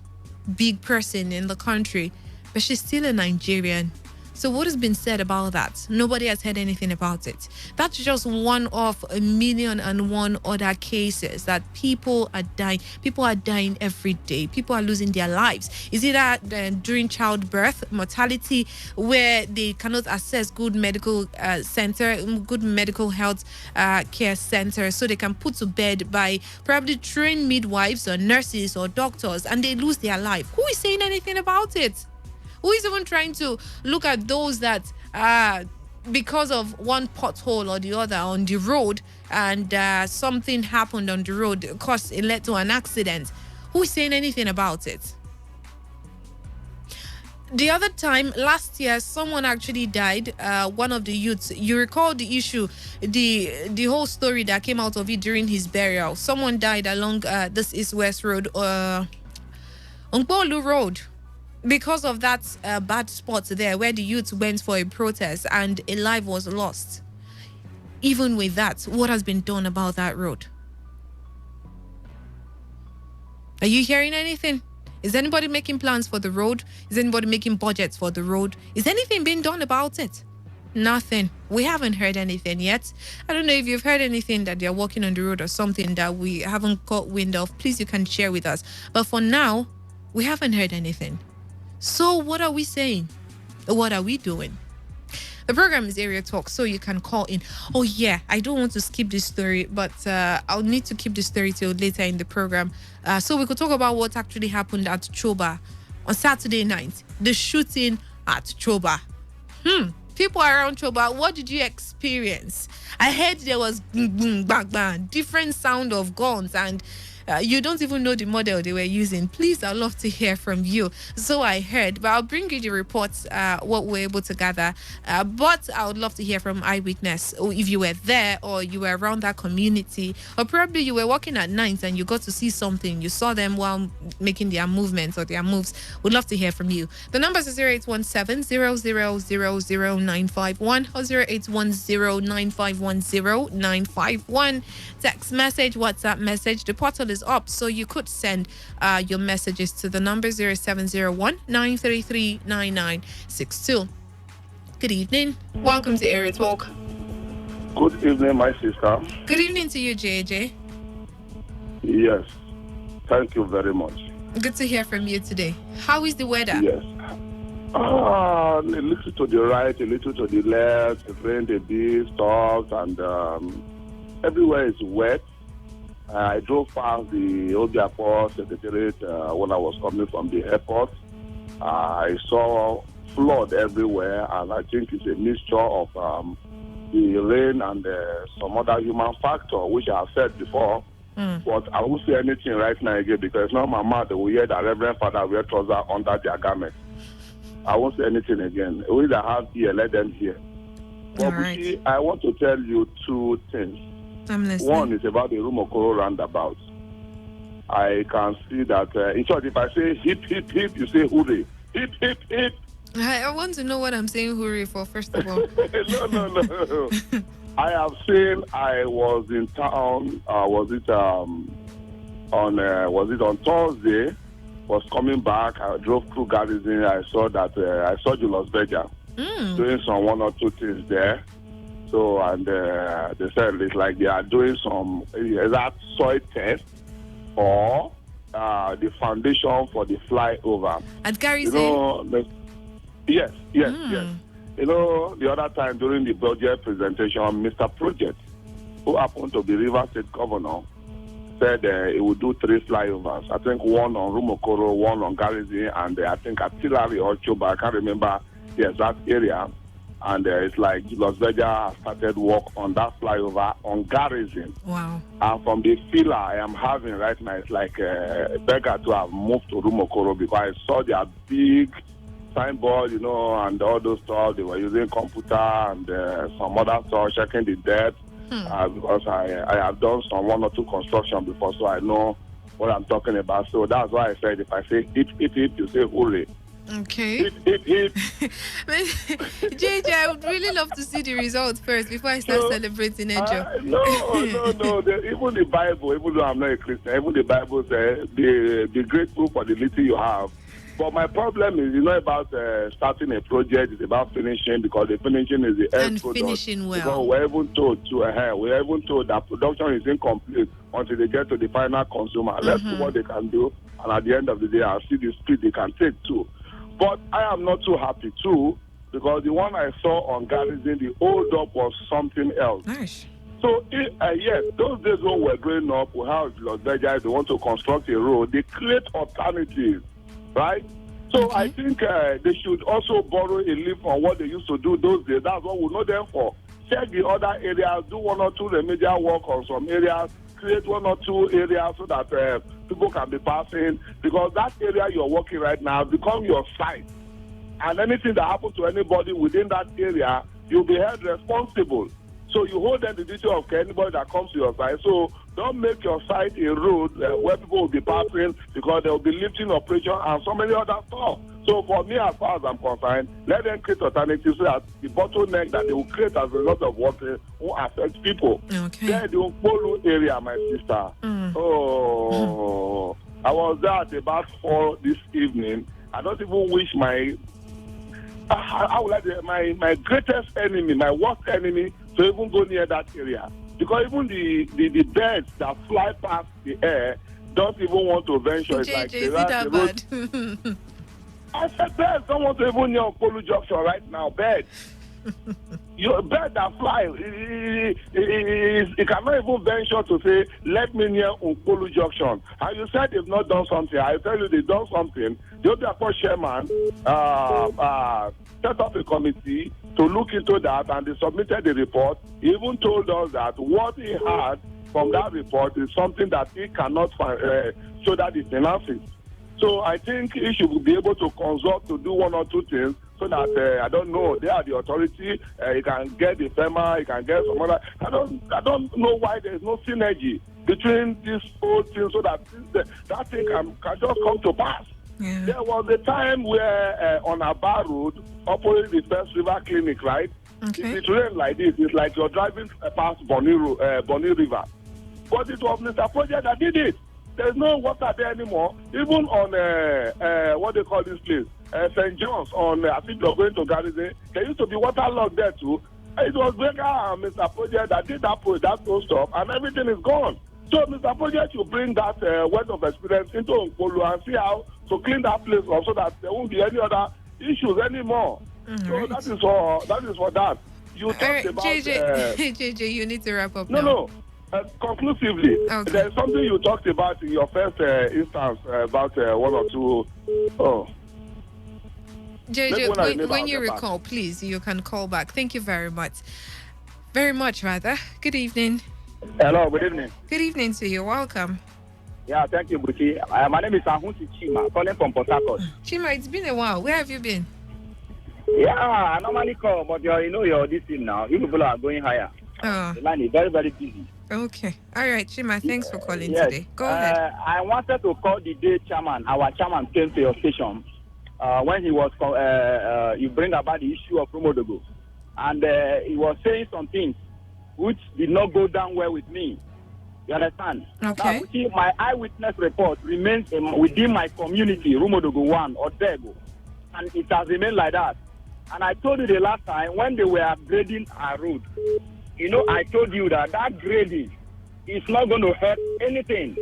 big person in the country, but she's still a Nigerian. So what has been said about that? Nobody has heard anything about it. That's just one of 1,000,001 other cases that people are dying. People are dying every day. People are losing their lives. Is it that during childbirth, mortality, where they cannot access good medical good medical health care center, so they can put to bed by probably trained midwives or nurses or doctors, and they lose their life? Who is saying anything about it? Who is even trying to look at those that because of one pothole or the other on the road, and something happened on the road, it led to an accident? Who is saying anything about it? The other time, last year, someone actually died, one of the youths. You recall the issue, the whole story that came out of it during his burial. Someone died along this East-West Road, Ongpolu Road, because of that bad spot there where the youth went for a protest and a life was lost. Even with that, what has been done about that road? Are you hearing anything? Is anybody making plans for the road? Is anybody making budgets for the road? Is anything being done about it? Nothing. We haven't heard anything yet. I don't know if you've heard anything that they're working on the road or something that we haven't got wind of. Please, you can share with us. But for now, we haven't heard anything. So what are we saying? What are we doing? The program is Area Talk, so you can call in. Oh yeah, I don't want to skip this story, but I'll need to keep this story till later in the program, so we could talk about what actually happened at Choba on Saturday night. The shooting at Choba. People around Choba, what did you experience? I heard there was boom, boom, bang, bang, different sound of guns, and You don't even know the model they were using. Please, I'd love to hear from you. So I heard, but I'll bring you the reports, what we're able to gather. But I would love to hear from eyewitness, or if you were there or you were around that community, or probably you were working at night and you got to see something. You saw them while making their movements or their moves. Would love to hear from you. The numbers are 0817 0000951 or 0810 951 Text message, WhatsApp message. The portal is up, so you could send your messages to the number 0701 933 9962. Good evening. Welcome to Area Talk. Good evening, my sister. Good evening to you, JJ. Yes. Thank you very much. Good to hear from you today. How is the weather? Yes. A little to the right, a little to the left. It rained a bit, stopped, and everywhere is wet. I drove past the Obiapo Secretariat when I was coming from the airport. I saw flood everywhere, and I think it's a mixture of the rain and some other human factor, which I have said before. But I won't say anything right now again because it's not my mouth that will hear that Reverend Father wear trousers under their garment. I won't say anything again. We that have ear, let them hear. But right. I want to tell you two things. I'm listening. One is about the Rumokoro roundabout. I can see that, in short, if I say hip, hip, hip, you say hooray. Hip, hip, hip. I want to know what I'm saying hooray for, first of all. No. I have seen, I was in town, was it on Thursday, was coming back, I drove through Garrison, I saw Julius Berger doing some one or two things there. So, and they said it's like they are doing some, is that soil test or the foundation for the flyover. At Garrison? Yes. You know, the other time during the budget presentation, Mr. Project, who happened to be River State Governor, said he would do 3 flyovers. I think one on Rumokoro, one on Garrison, and I think Artillery or Choba. I can't remember the exact area. And it's like Los Vegas started work on that flyover on Garrison. Wow. And from the feel I am having right now, it's like a beggar to have moved to Rumokoro because I saw their big signboard, and all those stuff. They were using computer and some other stuff, checking the depth. Because I have done some 1 or 2 construction before, so I know what I'm talking about. So that's why I said if I say hip, hip, hip, you say hooray. Okay. Hip, hip, hip. JJ, I would really love to see the results first before I start celebrating Angel. No. Even the Bible, even though I'm not a Christian, even the Bible says, be grateful for the little you have. But my problem is, it's not about starting a project, it's about finishing, because the finishing is the end product. Finishing well. Because we're even told that production is incomplete until they get to the final consumer. Let's see what they can do, and at the end of the day, I'll see the speed they can take too. But I am not too happy too, because the one I saw on Garrison, the hold up was something else. Nice. So, yes, those days when we're growing up, we have Los Vegas, they want to construct a road, they create alternatives. Right? So I think they should also borrow a leaf on what they used to do those days. That's what we know them for. Check the other areas, do 1 or 2 remedial work on some areas, create 1 or 2 areas so that people can be passing. Because that area you're working right now become your site. And anything that happens to anybody within that area, you'll be held responsible. So you hold them the duty of anybody that comes to your site. So don't make your site a road where people will be passing, because there will be lifting operation and so many other stuff. So for me, as far as I'm concerned, let them create alternatives so that the bottleneck that they will create as a result of water will affect people. Okay. There, the Polo area, my sister. I was there at about 4 this evening. I don't even wish my greatest enemy, my worst enemy, to even go near that area. Because even the birds that fly past the air don't even want to venture. It's like is it that bad? I said birds don't want to even near Polo Junction right now. Birds. Your bird that fly, it cannot even venture to say, let me near Polo Junction. And you said they've not done something. I tell you they've done something. The other chairman set up a committee to look into that, and they submitted the report. He even told us that what he had from that report is something that he cannot show that the finances. So I think he should be able to consult to do one or two things so that I don't know, they are the authority. He can get the FEMA, he can get some other. I don't know why there is no synergy between this whole thing so that that thing can just come to pass. Yeah. There was a time where on a bar road, opposite the First River Clinic, right? Okay. It rained like this. It's like you're driving past Bonny River. But it was Mr. Project that did it. There's no water there anymore. Even on, what they call this place? St. John's, I think you're going to Garrison. There used to be waterlogged there too. It was Baker and Mr. Project that did that post stop, and everything is gone. So Mr. Project should bring that word of experience into Nkolu and see how to clean that place up so that there won't be any other issues anymore. So that is for that. You talked about JJ, you need to wrap up now. No. Conclusively, Okay. there's something you talked about in your first instance about one or two. JJ, when you recall, please, you can call back. Thank you very much. Very much, rather. Good evening. Hello, good evening. Good evening to you. Welcome. Yeah, thank you, Buki. My name is Ahunti Chima, calling from Port Harcourt. Chima, it's been a while. Where have you been? Yeah, I normally call, but you're this team now. You people are going higher. Oh. The line is very, very busy. Okay. All right, Chima, thanks for calling today. Go ahead. I wanted to call the day chairman. Our chairman came to your station when he was, you bring about the issue of Rumodogo. And he was saying some things which did not go down well with me. You understand? Okay. Now, my eyewitness report remains within my community, Rumodogo 1 or Dego. And it has remained like that. And I told you the last time when they were upgrading our road, I told you that grading is not going to help anything.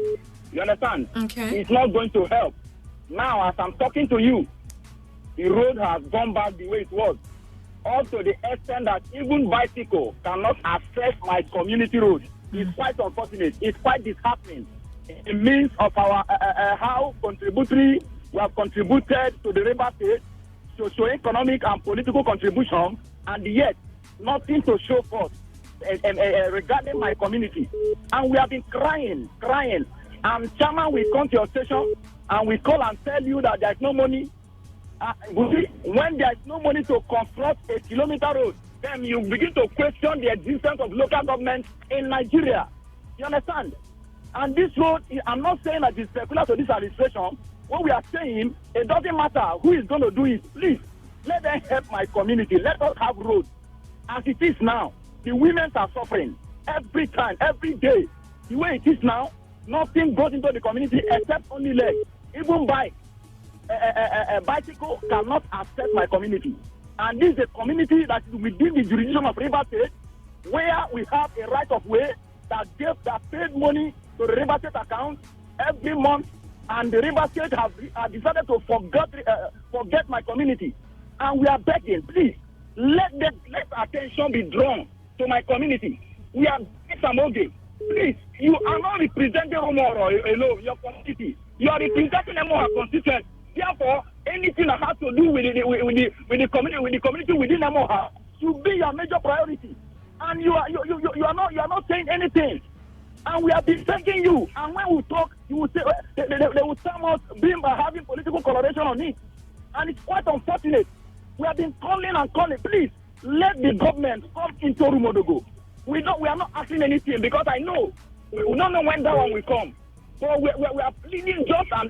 You understand? Okay. It's not going to help. Now, as I'm talking to you, the road has gone back the way it was. Up to the extent that even bicycle cannot access my community road. It's quite unfortunate. It's quite disheartening. It means of our how contributory we have contributed to the River State, socio-economic and political contribution, and yet nothing to show forth regarding my community. And we have been crying. And chairman will come to your station and we call and tell you that there's no money. When there's no money to construct a kilometer road, then you begin to question the existence of local government in Nigeria. You understand? And this road, I'm not saying that it's peculiar to this administration. What we are saying, it doesn't matter who is going to do it. Please, let them help my community. Let us have roads. As it is now, the women are suffering every time, every day. The way it is now, nothing goes into the community except only legs. Even bike. A bicycle cannot access my community. And this is a community that is within the jurisdiction of River State, where we have a right of way that paid money to the River State account every month, and the River State has decided to forget my community. And we are begging, please, let attention be drawn to my community. We are Samoge. Please, you are not representing Omoro alone, your community. You are representing Omoro constituent. Therefore, anything that has to do with the community within Emoha should be your major priority. And you are not saying anything. And we have been thanking you. And when we talk, you will say they will tell us being by having political coloration on it. And it's quite unfortunate. We have been calling. Please let the government come into Rumodogo. We are not asking anything because I know we don't know when that one will come. So we are pleading just a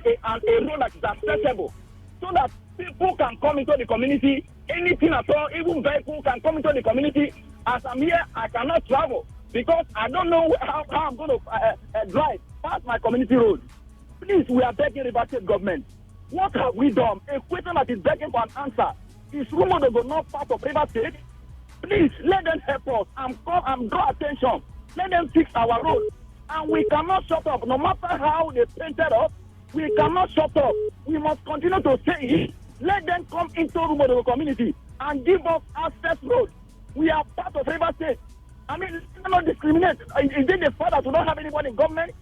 road that is accessible so that people can come into the community, anything at all, even vehicles can come into the community. As I'm here, I cannot travel because I don't know how I'm going to drive past my community road. Please, we are begging River State government. What have we done? A question that is begging for an answer. Is Rumodogo not part of River State? Please, let them help us and draw attention. Let them fix our road. And we cannot shut up. No matter how they painted us, we cannot shut up. We must continue to say it. Let them come into Rumodogo community and give us access road. We are part of River State. I mean, let's not discriminate. Is it the fact that we don't have anybody in government?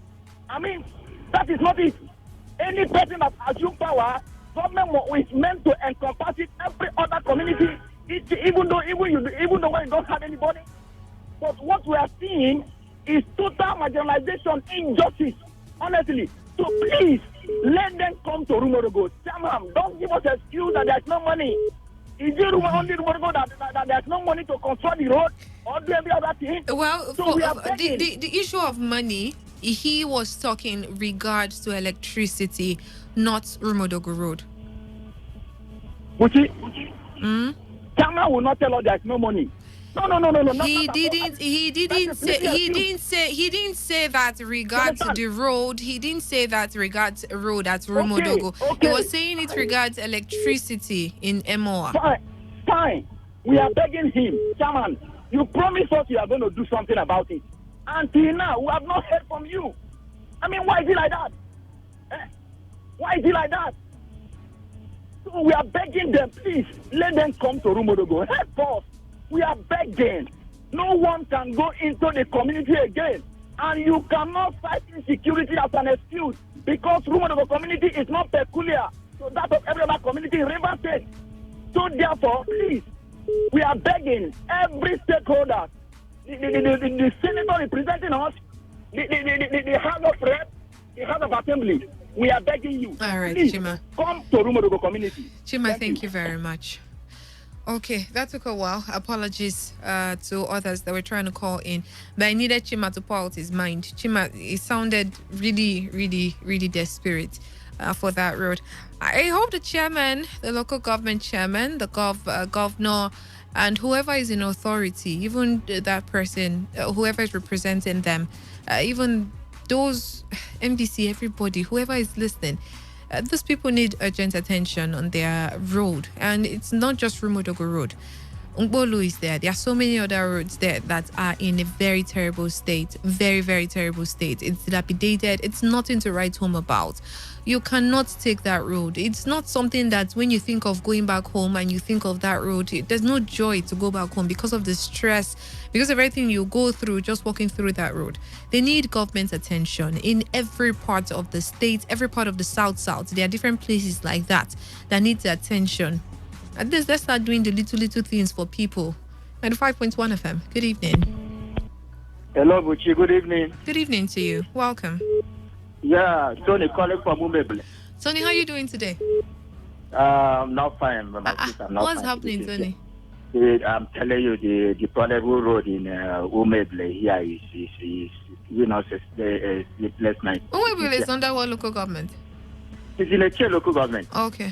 I mean, that is not it. Any person that assumes power, government is meant to encompass it every other community, even though when you don't have anybody. But what we are seeing is total marginalization, injustice, honestly. So please, let them come to Rumorogo. Chairman, don't give us an excuse that there's no money. Is it only Rumorogo that there's no money to construct the road or do every other thing? Well, so we are the issue of money, he was talking regards to electricity, not Rumodogo Road. Uchi, Chairman will not tell us there's no money. No. He didn't say that regards the road. He didn't say that regards road at Rumodogo. Okay. He was saying it regards electricity in Emoa. Fine. We are begging him, Chairman. You promised us you are going to do something about it. Until now, we have not heard from you. I mean, why is it like that? Why is it like that? So we are begging them, please, let them come to Rumodogo. Help us. We are begging. No one can go into the community again. And you cannot cite insecurity as an excuse because Rumodogo community is not peculiar to that of every other community in River State. So therefore, please, we are begging every stakeholder, the senator representing us, the House of Rep, the House of Assembly. We are begging you. All right, please, Chima. come to Rumodogo community. Chima, thank you very much. Okay, that took a while. Apologies to others that were trying to call in. But I needed Chima to pour out his mind. Chima, it sounded really, really, really desperate for that road. I hope the chairman, the local government chairman, the governor, and whoever is in authority, even that person, whoever is representing them, even those MDC, everybody, whoever is listening, those people need urgent attention on their road. And it's not just Rumodogo Road. Ungbolu is there. There are so many other roads there that are in a very terrible state. Very, very terrible state. It's dilapidated. It's nothing to write home about. You cannot take that road. It's not something that when you think of going back home and you think of that road, there's no joy to go back home because of the stress, because of everything you go through just walking through that road. They need government attention in every part of the state, every part of the South. There are different places like that need the attention. At least let's start doing the little things for people. 95.1 FM. Good evening. Hello, Buchi. Good evening. Good evening to you. Welcome. Yeah, Tony calling from Umebele. Tony, how are you doing today? Not fine. What's happening, Tony? I'm telling you, the Toledo road in Umebele here is sleepless night. Umebele is under what local government? It's in a local government. Okay.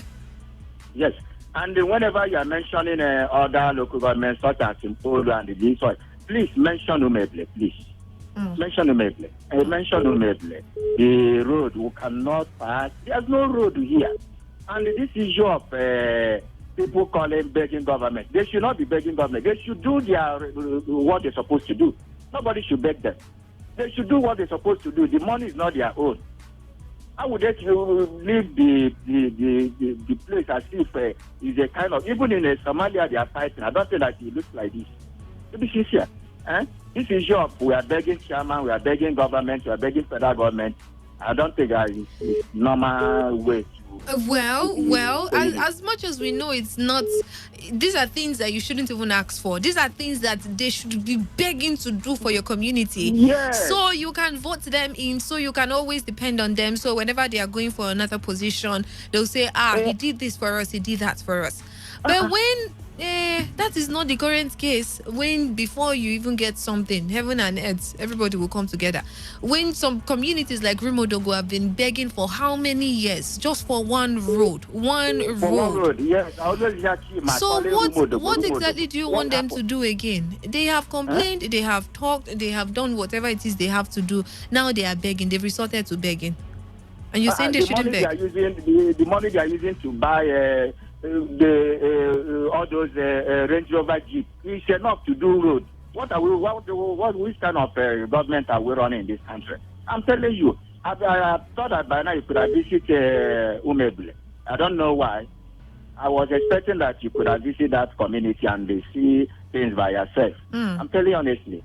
Yes. And whenever you are mentioning other local governments such as Impolo and the Detroit, please mention Umebele, please. Mention Umebele. Mention Umebele. The road we cannot pass. There's no road here. And this issue of people calling begging government, they should not be begging government. They should do what they're supposed to do. Nobody should beg them. They should do what they're supposed to do. The money is not their own. How would they leave the place as if it's a kind of, even in Somalia they are fighting. I don't think that it looks like this. To be sincere, this is your, we are begging chairman, we are begging government, we are begging federal government. I don't think that is normal way to. Well, as much as we know it's not, these are things that you shouldn't even ask for. These are things that they should be begging to do for your community. Yes. So you can vote them in, so you can always depend on them. So whenever they are going for another position, they'll say, he did this for us, he did that for us. But when that is not the current case, when before you even get something, heaven and earth, everybody will come together. When some communities like Rumodogo have been begging for how many years just for one road? One road, yes. So what exactly do you want them to do again? They have complained, they have talked, they have done whatever it is they have to do. Now they are begging, they've resorted to begging. And you're saying they shouldn't beg? The money they are using to buy all those Range Rover Jeep is enough to do road. Which kind of government are we running in this country? I'm telling you, I thought that by now you could have visited Umebele. I don't know why. I was expecting that you could have visited that community and see things by yourself. I'm telling you honestly.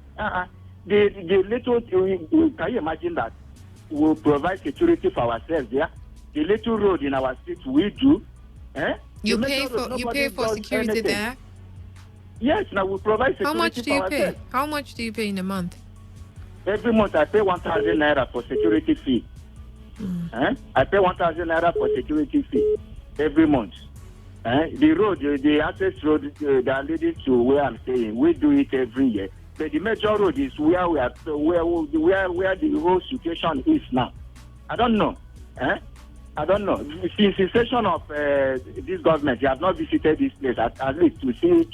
The little, can you imagine that we'll provide security for ourselves there? The little road in our street we do. You pay for security anything there? Yes, now we provide security. How much do you pay? How much do you pay in a month? Every month I pay 1,000 naira for security fee. I pay 1,000 naira for security fee every month. The road, the access road that leading to where I'm staying, we do it every year. But the major road is where we are, where the whole situation is now. I don't know. I don't know. Since the session of this government, they have not visited this place at least to see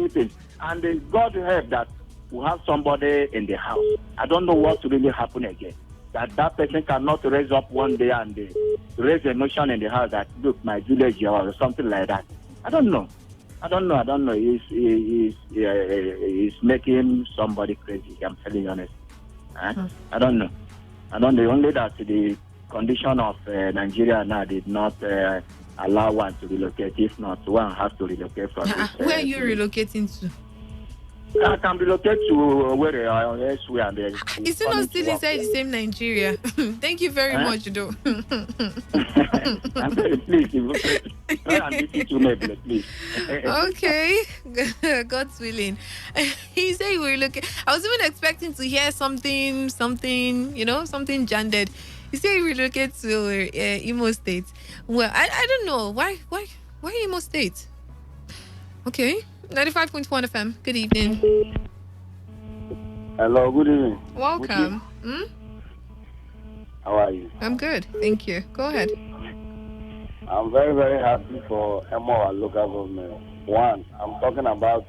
things. And God help that we have somebody in the house. I don't know what really happen again. That person cannot raise up one day and raise emotion in the house that look my village or something like that. I don't know. It's making somebody crazy. I'm telling you honest. I don't know. Only that the condition of Nigeria now did not allow one to relocate. If not, one has to relocate from this. Where are you relocating to? I can relocate to where elsewhere. Is it not still inside the same Nigeria? Thank you very much, though. Please, to me, please. Okay, God's willing. He said he will relocate. I was even expecting to hear something, something gendered. He said he relocate to Imo State. Well, I don't know why Imo State. Okay. 95.1 FM. Good evening. Hello, good evening. Welcome. How are you? I'm good. Thank you. Go ahead. I'm very, very happy for our local government. One, I'm talking about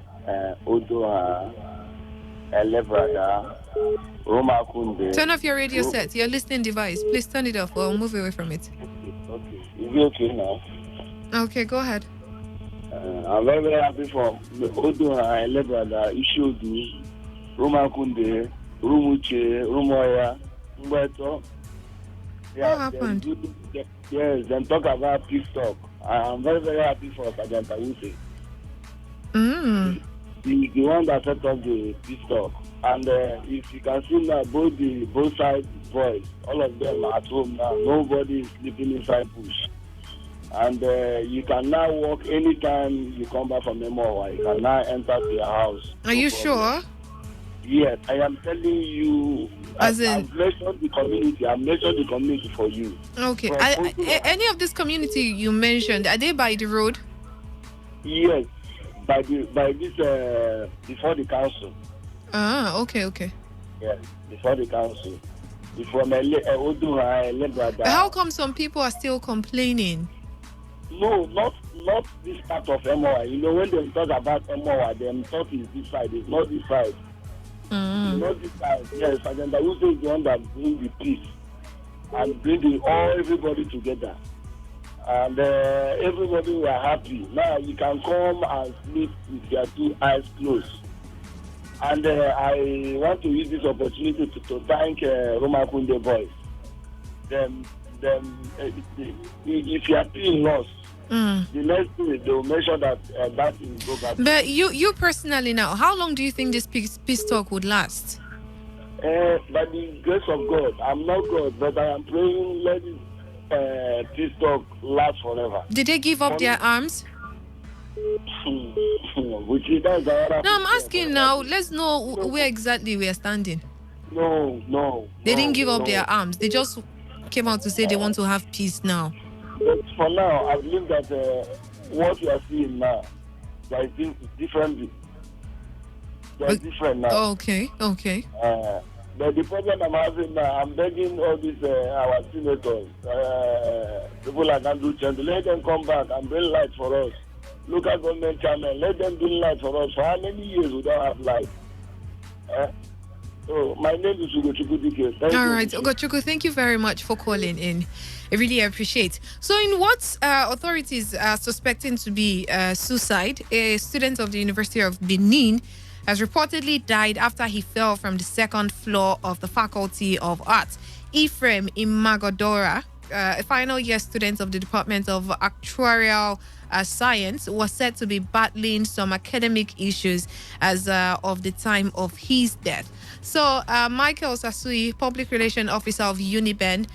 Odo Elebrada, Roma Kunde. Turn off your radio set, your listening device. Please turn it off or move away from it. Okay. Is it okay now? Okay, go ahead. I'm very, very happy for Odo Elebrada, Ishodu, Roma Kunde, Rumuche, Rumoya, Mbeto. What happened? Yes, then talk about peace talk. I'm very, very happy for Sergeant Awuse. The one that set up the peace talk. And if you can see now, both sides boys, all of them are at home now. Nobody is sleeping inside bush. And you can now walk anytime you come back from Emowa. You can now enter to your house. Are you sure? Yes, I am telling you. I've mentioned the community. I've mentioned the community for you. Okay. Any of this community you mentioned, are they by the road? Yes, by this before the council. Okay. Yes, before the council. Before How come some people are still complaining? No, not this part of MOI. You know, when they talk about MOI, they talk is this side. It's not this side. It's not this side. Yes, and the Uso is the one that brings the peace and bringing everybody together. And everybody were happy. Now you can come and sleep with your two eyes closed. And I want to use this opportunity to thank Roma Kunde boys. If you are feeling lost, the next day they will make sure that that will go back. But you personally now, how long do you think this peace talk would last? By the grace of God, I'm not God, but I am praying let this peace talk last forever. Did they give up their arms? No, I'm asking now. Let's know where exactly we are standing. No. They didn't give up their arms. They just came out to say they want to have peace now. But for now, I believe that what we are seeing now, there is different. They're different now. Okay. But the problem I'm having now, I'm begging all these our senators, people like Andrew Chen, let them come back and bring light for us. Local government chairman, let them bring light for us. For how many years we don't have light? So my name is Ugochukwu Dike. All right, Ugochukwu, thank you very much for calling in. I really appreciate. So in what authorities are suspecting to be suicide, a student of the University of Benin has reportedly died after he fell from the second floor of the Faculty of Arts. Ephraim Imagodora, a final year student of the Department of Actuarial Science, was said to be battling some academic issues as of the time of his death. So Michael Sasui, Public Relations Officer of Uniben,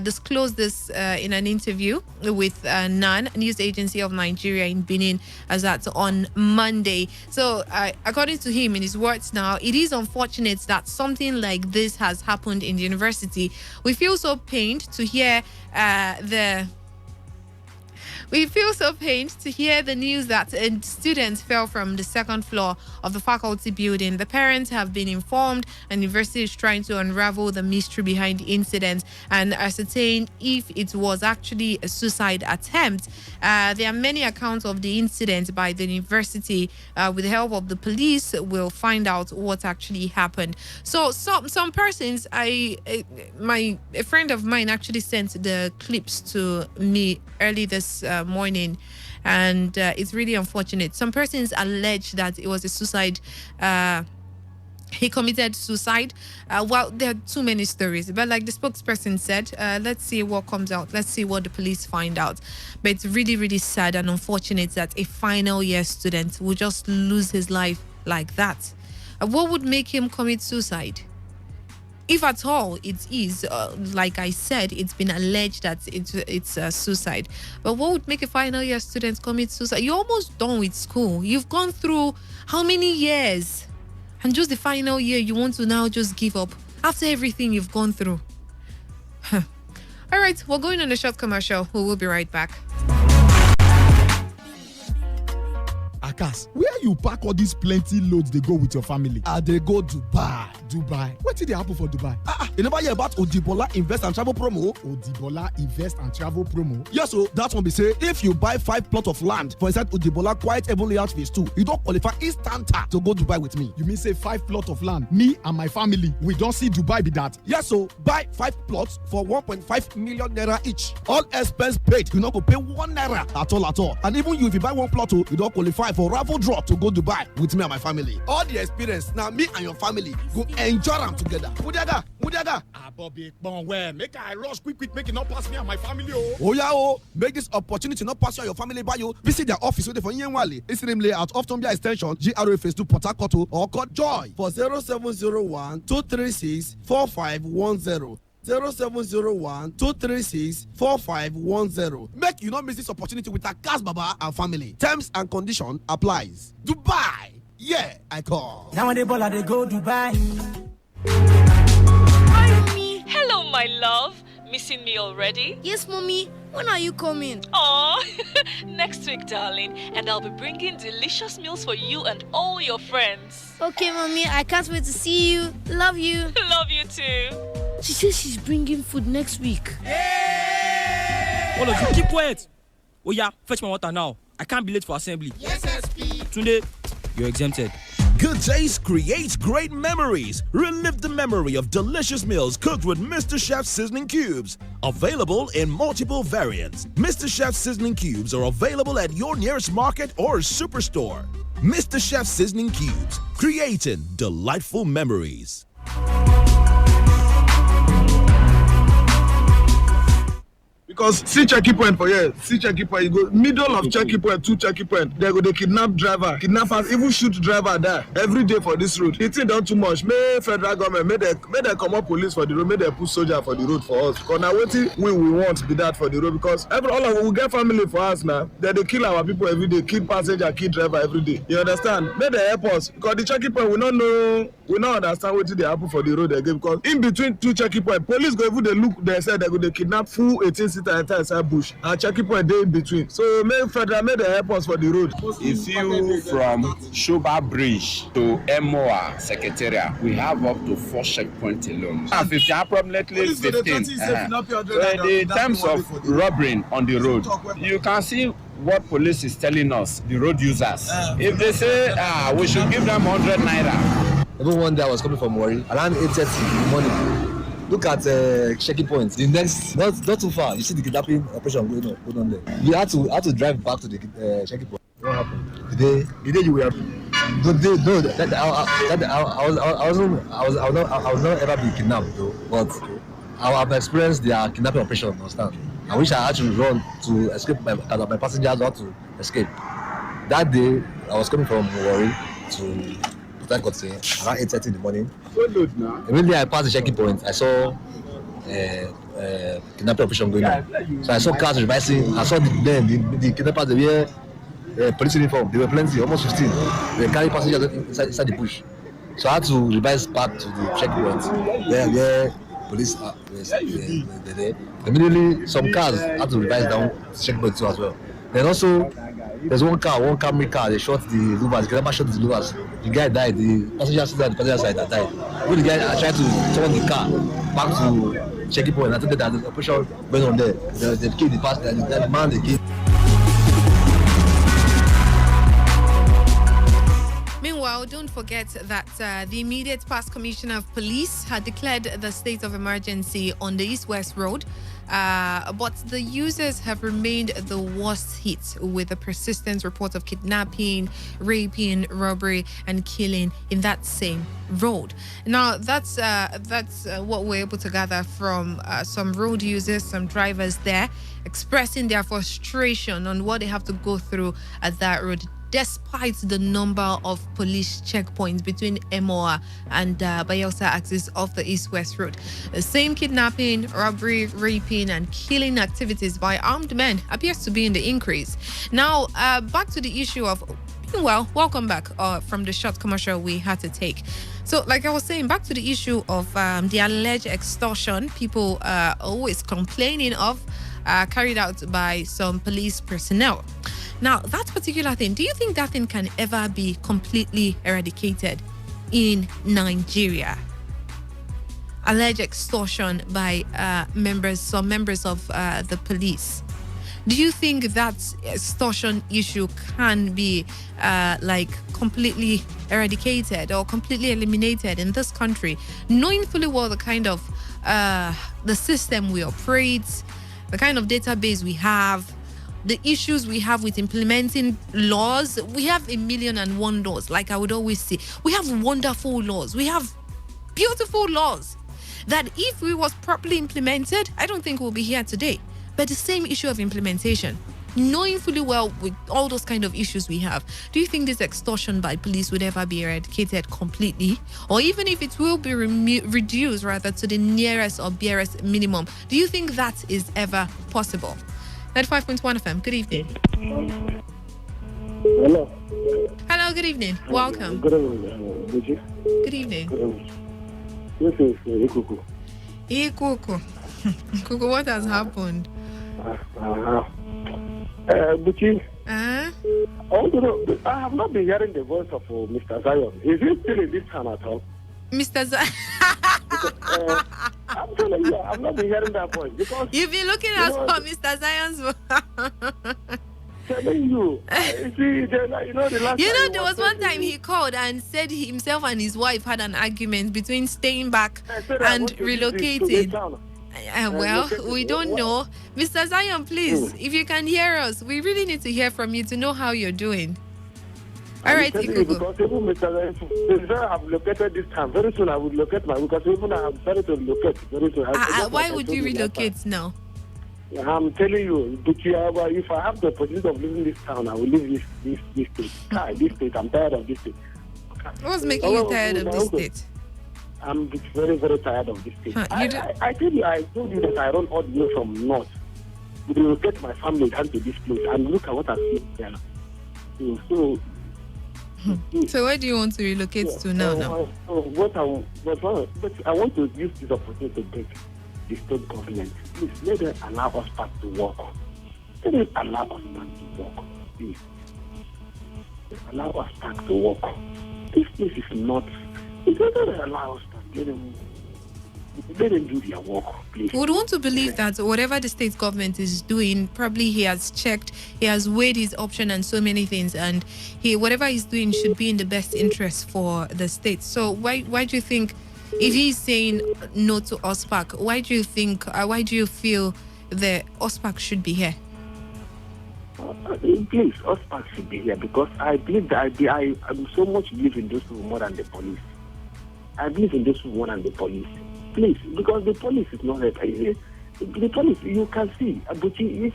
disclosed this in an interview with NAN, News Agency of Nigeria in Benin, as that's on Monday. So according to him, in his words now, it is unfortunate that something like this has happened in the university. We feel so pained to hear We feel so pained to hear the news that a student fell from the second floor of the faculty building. The parents have been informed, and the university is trying to unravel the mystery behind the incident and ascertain if it was actually a suicide attempt. There are many accounts of the incident by the university. With the help of the police, we'll find out what actually happened. So some persons, a friend of mine actually sent the clips to me early this morning, and it's really unfortunate. Some persons allege that it was a suicide. He committed suicide. Well, there are too many stories, but like the spokesperson said, let's see what comes out. Let's see what the police find out. But it's really, really sad and unfortunate that a final year student will just lose his life like that. What would make him commit suicide? If at all it is, like I said, it's been alleged that it's suicide. But what would make a final year student commit suicide? You're almost done with school. You've gone through how many years? And just the final year, you want to now just give up after everything you've gone through. All right, we're going on a short commercial. We will be right back. Akas, where you pack all these plenty loads they go with your family? They go Dubai. What did they happen for Dubai? You never hear about Odibola Invest and Travel Promo? Odibola Invest and Travel Promo? Yes, so that one be say, if you buy 5 plots of land for inside Odibola Quiet Heaven Layout Phase 2, you don't qualify instanta to go Dubai with me. You mean say 5 plots of land? Me and my family, we don't see Dubai be that? Yes, so buy 5 plots for 1.5 million naira each. All expense paid. You not go pay 1 naira at all. And even you, if you buy 1 plot, you don't qualify for raffle draw to go Dubai with me and my family. All the experience, now me and your family go enjoy them together. Mudiaga. Bobby, where make I rush quick, make it not pass me and my family. Oh yeah, make this opportunity not pass you and your family by you. Visit their office with for Yenwali. Instagram layout of Tombia Extension, GRA Phase 2 Port Harcourt, or call Joy for 0701 236 4510. 0701-236-4510. Make you not miss this opportunity with Akas Baba and family. Terms and condition applies. Dubai. Yeah, I call. Now when they ball, they go Dubai. Hi, mommy. Hello, my love. Missing me already? Yes, mommy. When are you coming? Oh, next week, darling. And I'll be bringing delicious meals for you and all your friends. Okay, mommy. I can't wait to see you. Love you. Love you too. She says she's bringing food next week. All of you, keep quiet. Oh yeah, fetch my water now. I can't be late for assembly. Yes, SP. Tunde, you're exempted. Good taste creates great memories. Relive the memory of delicious meals cooked with Mr. Chef's Seasoning Cubes. Available in multiple variants. Mr. Chef's Seasoning Cubes are available at your nearest market or superstore. Mr. Chef's Seasoning Cubes, creating delightful memories. Because see checking point for here, see checking point, you go middle of checking point, 2 checking point. They go they kidnap kidnappers, even shoot driver there every day for this road. It's not too much. May federal government, may they come up police for the road, may they put soldier for the road for us. Because now what we want be that for the road, because all of us we get family for us now. They kill our people every day, kill passenger, kill driver every day. You understand? May they help us because the checking point we don't know, we don't understand what they happen for the road again. Because in between 2 checking point, police go even they look, they say they go they kidnap full 18-seater inside bush and checking point day in between. So may federal may they help us for the road. If you from Shoba Bridge to Emoa Secretariat, we have up to 4 checkpoints alone. 15, approximately 15. So in terms of robbery on the road, you can see what police is telling us, the road users. If they say we should give them 100 naira. Everyone that was coming from Wari around 8:30 in the morning. Look at checking points. The next, not too far, you see the kidnapping operation going on there. We had to drive back to the checking point. What happened? The day you were happy. I was not ever be kidnapped though, but I've experienced their kidnapping operation. Understand? I wish I had to run to escape my passengers had to escape. That day, I was coming from Warri to Port Harcourt around 8:30 in the morning. Immediately I passed the checking point, I saw kidnapping operation going on. So I saw cars revising. I saw the kidnappers, they wear police uniform. There were plenty, almost 15. They carry passengers inside the bush. So I had to revise back to the checkpoint where police are there. Immediately, some cars had to revise down to checkpoint too as well. Then also, there's one Camry car. They shot the louvers. The kidnapper shot the louvers. The guy died. The passenger stood at the passenger side that died. When the guy tried to turn the car back to checking point, I think that the operation went on there. They killed the passenger. The man they killed. Meanwhile, don't forget that the immediate past commissioner of police had declared the state of emergency on the East-West Road, but the users have remained the worst hit with a persistent report of kidnapping, raping, robbery, and killing in that same road. Now, that's what we're able to gather from some road users, some drivers there, expressing their frustration on what they have to go through at that road, despite the number of police checkpoints between Emoa and Bayelsa axis of the East-West Road. The same kidnapping, robbery, raping, and killing activities by armed men appears to be in the increase. Now, back to the issue of, well, welcome back from the short commercial we had to take. So, like I was saying, back to the issue of the alleged extortion people are always complaining of, carried out by some police personnel. Now, that particular thing, do you think that thing can ever be completely eradicated in Nigeria? Alleged extortion by some members of the police. Do you think that extortion issue can be completely eradicated or completely eliminated in this country, knowing fully well the kind of the system we operate, the kind of database we have, the issues we have with implementing laws? We have 1,000,001 laws, like I would always say. We have wonderful laws. We have beautiful laws that if we was properly implemented, I don't think we'll be here today. But the same issue of implementation, knowing fully well with all those kind of issues we have, do you think this extortion by police would ever be eradicated completely? Or even if it will be reduced rather to the nearest or barest minimum, do you think that is ever possible? 95.1 FM, good evening. Hello. Hello, good evening. Welcome. Good evening. Good evening. This is Ikuku. Ikuku. Ikuku, what has happened? Buchi, I want to know, I have not been hearing the voice of Mr. Zion. Is he still in this town at all? Mr. Zion. I'm telling you, I've not been hearing that voice because you've been looking out for Mr. Zion's voice. Telling you, the last there was one time he called and said himself and his wife had an argument between staying back and relocating. Well, we don't know. Mr. Zion, please, if you can hear us, we really need to hear from you to know how you're doing. All right, Ikuku. Because even Mr. Zion have located this time. Very soon I will locate because even I have started to locate very soon. Why would you relocate now? I'm telling you, if I have the opportunity of leaving this town, I will leave this state. This state, I'm tired of this state. What's making you tired of this state? I'm very, very tired of this state. I told you that I run all the way from north to relocate my family down to this place, and look at what I've seen here now. So where do you want to relocate to now? But I want to use this opportunity to beg the state government, please let them allow us back to work. Let them allow us back to work, please. Allow us back to work. This place is not. It doesn't allow us back. Let them do their work, please. We would want to believe that whatever the state government is doing, probably he has checked, he has weighed his option and so many things, and whatever he's doing should be in the best interest for the state. So why do you think, if he's saying no to OSPAC, why do you feel the OSPAC should be here? Please, OSPAC should be here because I believe that I so much believe in those people more than the police. I believe in those people more than the police. Please, because the police is not there. The police, you can see, but you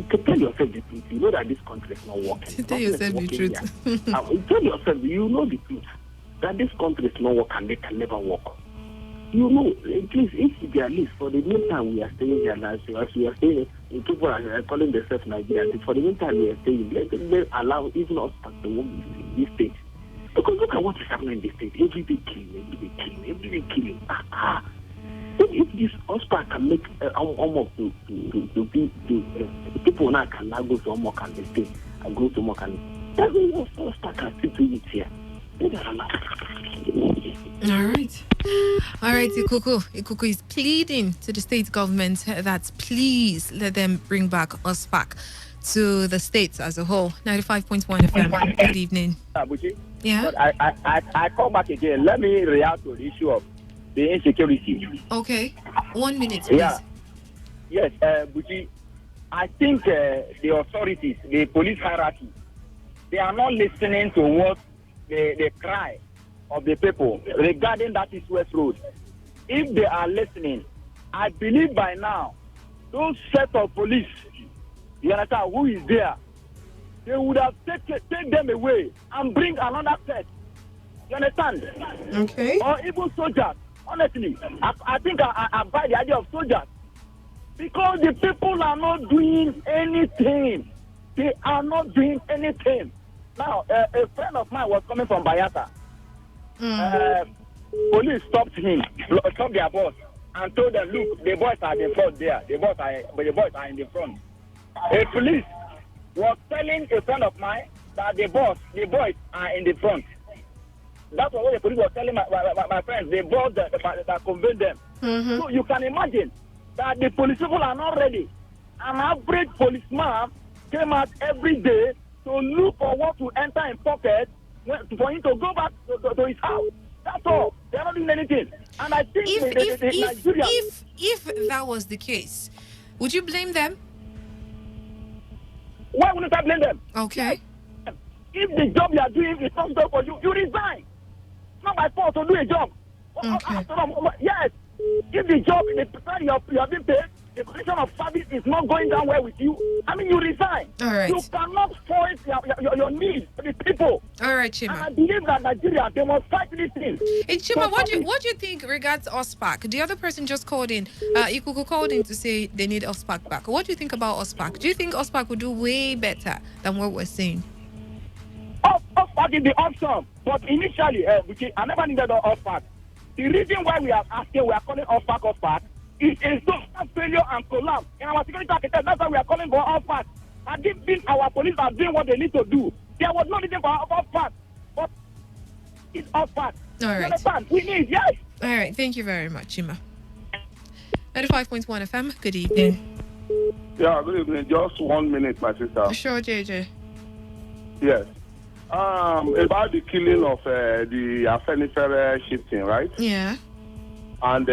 can tell yourself the truth. You know that this country is not working. Tell yourself the truth. Tell yourself, you know the truth, that this country is not working and they can never work. You know, at least if they are least, for the meantime we are staying here now, so as we are staying, people are calling themselves Nigerians. For the meantime we are staying, let them allow even us to work in this state. Because look at what is happening in this state. Every day killing. If this hospital can make almost to be people now can now go to Omok and they stay and go to Omok and every hospital can still do it here. All right, Ikuku is pleading to the state government that please let them bring back OSPAC to the states as a whole. 95.1 FM. Good evening. Yeah. But I come back again. Let me react to the issue of the insecurity. Okay. 1 minute, please. Yeah. Yes, Buchi, I think the authorities, the police hierarchy, they are not listening to what the cry of the people regarding that East-West Road. If they are listening, I believe by now, those set of police, you understand, who is there, they would have take them away and bring another set. You understand? Okay. Or even soldiers. Honestly, I think I buy the idea of soldiers. Because the people are not doing anything. They are not doing anything. Now, a friend of mine was coming from Bayelsa. Police stopped him, stopped their boss, and told them, look, the boys are in the front there. The boys are in the front. A police was telling a friend of mine that the boys are in the front. That's what the police was telling my friends, the boys that conveyed them. Mm-hmm. So you can imagine that the police people are not ready. An average policeman came out every day to look for what to enter in pocket for him to go back to his house. That's all. They're not doing anything. And I think if that was the case, would you blame them? Why wouldn't I blame them? Okay. If the job you are doing is not good for you, you resign. It's not my fault to do a job. Okay. Yes. If the job in the time you are being paid, the condition of service is not going down well with you, I mean, you resign. All right. You cannot force your needs to the people. All right, Chima. And I believe that Nigeria, they must fight this thing. Hey, Chima, what do you think regards OSPAC? The other person just called in. Ikuku called in to say they need OSPAC back. What do you think about OSPAC? Do you think OSPAC would do way better than what we're saying? OSPAC is the option. But initially, I never needed OSPAC. The reason why we are calling OSPAC, is a social failure and collapse in our security architect. That's why we are calling for OSPAC. And this means our police are doing what they need to do. There was no reason for OSPAC, but it's OSPAC. All right. Understand? We need, yes. All right. Thank you very much, Chima. 95.1 FM. Good evening. Yeah, good evening. Just 1 minute, my sister. Sure, JJ. Yes. About the killing of the Afenifere shifting, right? Yeah. And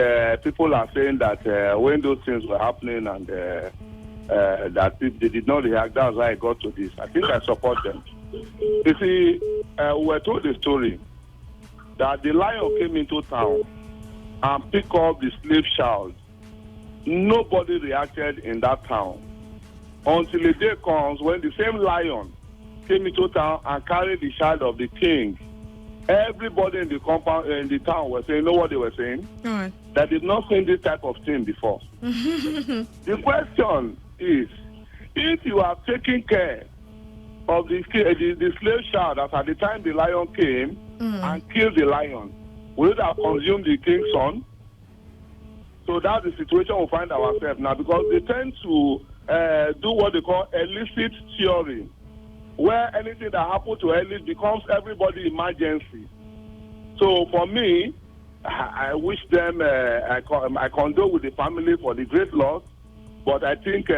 people are saying that when those things were happening and that if they did not react, that's why I got to this. I think I support them. You see, we were told the story that the lion came into town and picked up the slave child. Nobody reacted in that town until a day comes when the same lion came into town and carried the child of the king. Everybody in the compound in the town was saying, you know what they were saying? Right. That they've not seen this type of thing before. The question is, if you are taking care of the slave child as at the time the lion came and killed the lion, would it have consumed the king's son? So that's the situation we find ourselves now, because they tend to do what they call illicit theory, where anything that happens to Ellis becomes everybody emergency. So for me, I wish them, I condole with the family for the great loss, but I think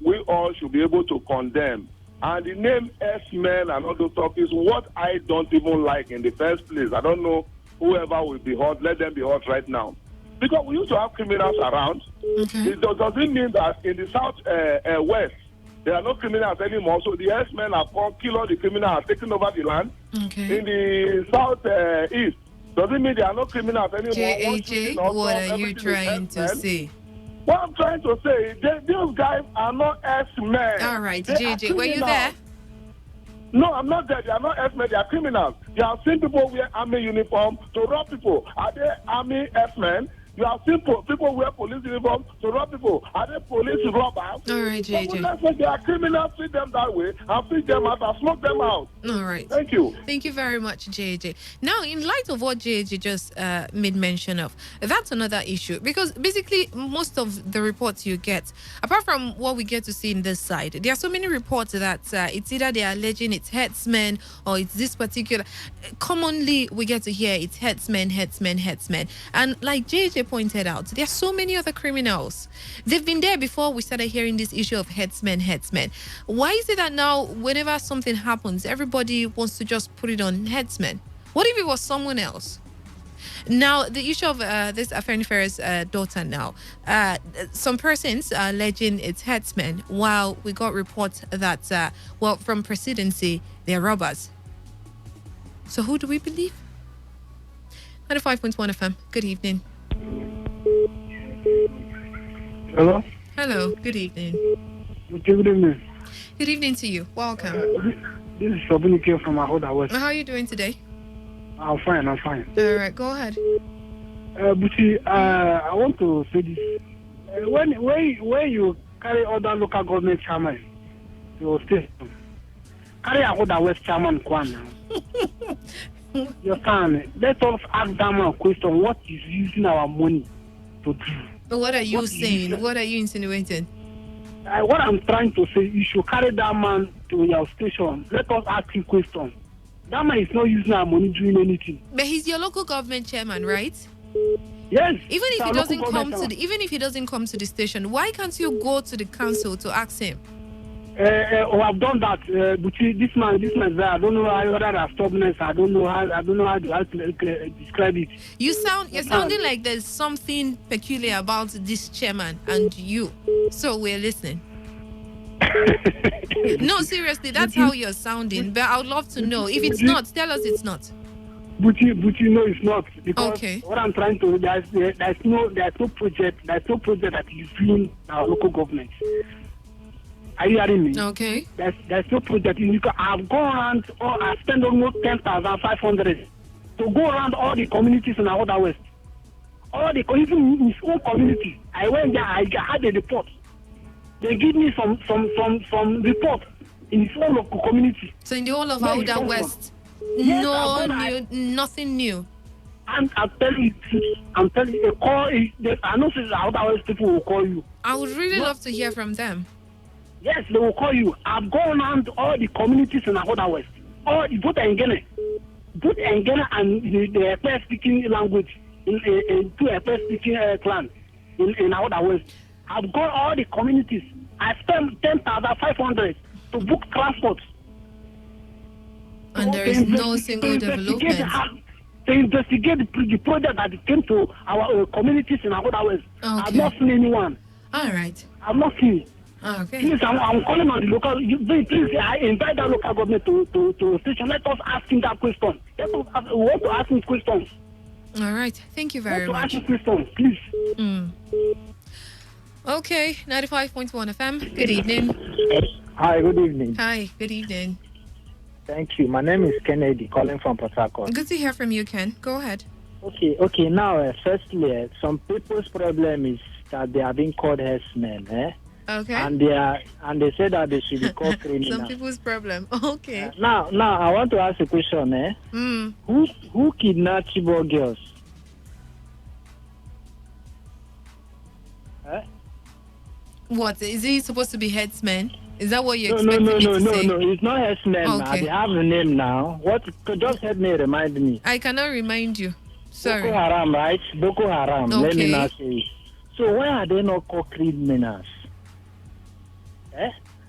we all should be able to condemn. And the name S-Men and all those stuff is what I don't even like in the first place. I don't know whoever will be hot, let them be hot right now. Because we used to have criminals around. Okay. It doesn't mean that in the south west, there are no criminals anymore, so the S-men have come, killed all the criminals, have taken over the land. Okay. In the south east, doesn't mean there are no criminals anymore. JAJ, what are you trying to say? What I'm trying to say is these guys are not S-men. All right, They are JJ, were you there? No, I'm not there. They are not S-men. They are criminals. You have seen people wear army uniform to rob people. Are they army S-men? You have seen people wear police uniform to rob people. Are they police robbers? All right, JJ. So they are criminals. Treat them that way and feed them out and smoke them out. All right. Thank you. Thank you very much, JJ. Now, in light of what JJ just made mention of, that's another issue because basically most of the reports you get, apart from what we get to see in this side, there are so many reports that it's either they are alleging it's headsmen or it's this particular. Commonly, we get to hear it's headsmen. And like JJ pointed out, there are so many other criminals. They've been there before we started hearing this issue of headsmen. Why is it that now, whenever something happens, everybody wants to just put it on headsmen? What if it was someone else? Now, the issue of this Afenifer's daughter now, some persons are alleging it's headsmen, while we got reports that, from presidency, they're robbers. So who do we believe? 95.1 FM, good evening. Hello? Hello, good evening. Good evening. Good evening to you. Welcome. This is Sobunike from Ahoda West. How are you doing today? I'm fine. All right, go ahead. Buchi, I want to say this. When you carry other local government chairman to your state, carry Ahoda West chairman Kwan. You can let us ask them a question. What is using our money to do? But what are you saying? What are you insinuating? What I'm trying to say, you should carry that man to your station. Let us ask him questions. That man is not using our money doing anything. But he's your local government chairman, right? Yes. Even if he doesn't come to the station, why can't you go to the council to ask him? I've done that. But this man there, I don't know whether that's stubbornness. I don't know how to describe it. You're sounding like there's something peculiar about this chairman and you. So we're listening. No, seriously, that's how you're sounding. But I would love to know. If it's not, tell us it's not. But you know it's not, because what I'm trying to there's no project that is doing our local government. Are you hearing me? Okay. There's no project. I've gone around, I spent almost 10,500 to go around all the communities in Ahoda West. Even in his own community. I went there, I had a report. They give me some report in his own local community. So in the whole of Ahoda West, nothing new. And I'm telling you, I know the Ahoda West people will call you. I would really love to hear from them. Yes, they will call you. I've gone around all the communities in Ahoda West. All the both Engene and the Epe speaking language in two Epe speaking clan in Ahoda West. I've gone all the communities. I spent 10,500 to book transport. And there is no single development. To investigate the project that came to our communities in Ahoda West. Okay. I've not seen anyone. All right. I've not seen. Okay. Please, I'm calling on the local. Please, I invite the local government to station. Let us ask him that question. We want to ask him questions. All right. Thank you very much. Ask him questions, please. Okay. 95.1 FM. Good evening. Hi. Good evening. Hi. Good evening. Thank you. My name is Kennedy, calling from Port Harcourt. Good to hear from you, Ken. Go ahead. Okay. Now, firstly, some people's problem is that they are being called herdsmen, Okay. And they say that they should be called criminals. Some people's problem. Okay. Now I want to ask a question, Who kidnapped Chibok girls? What? Is he supposed to be headsman? Is that what you expect me to say? No, it's not headsman. Okay. They have the name now. What? Just help me remind me. I cannot remind you. Sorry. Boko Haram, right? Boko Haram. Okay. Let me not say. So why are they not called criminals?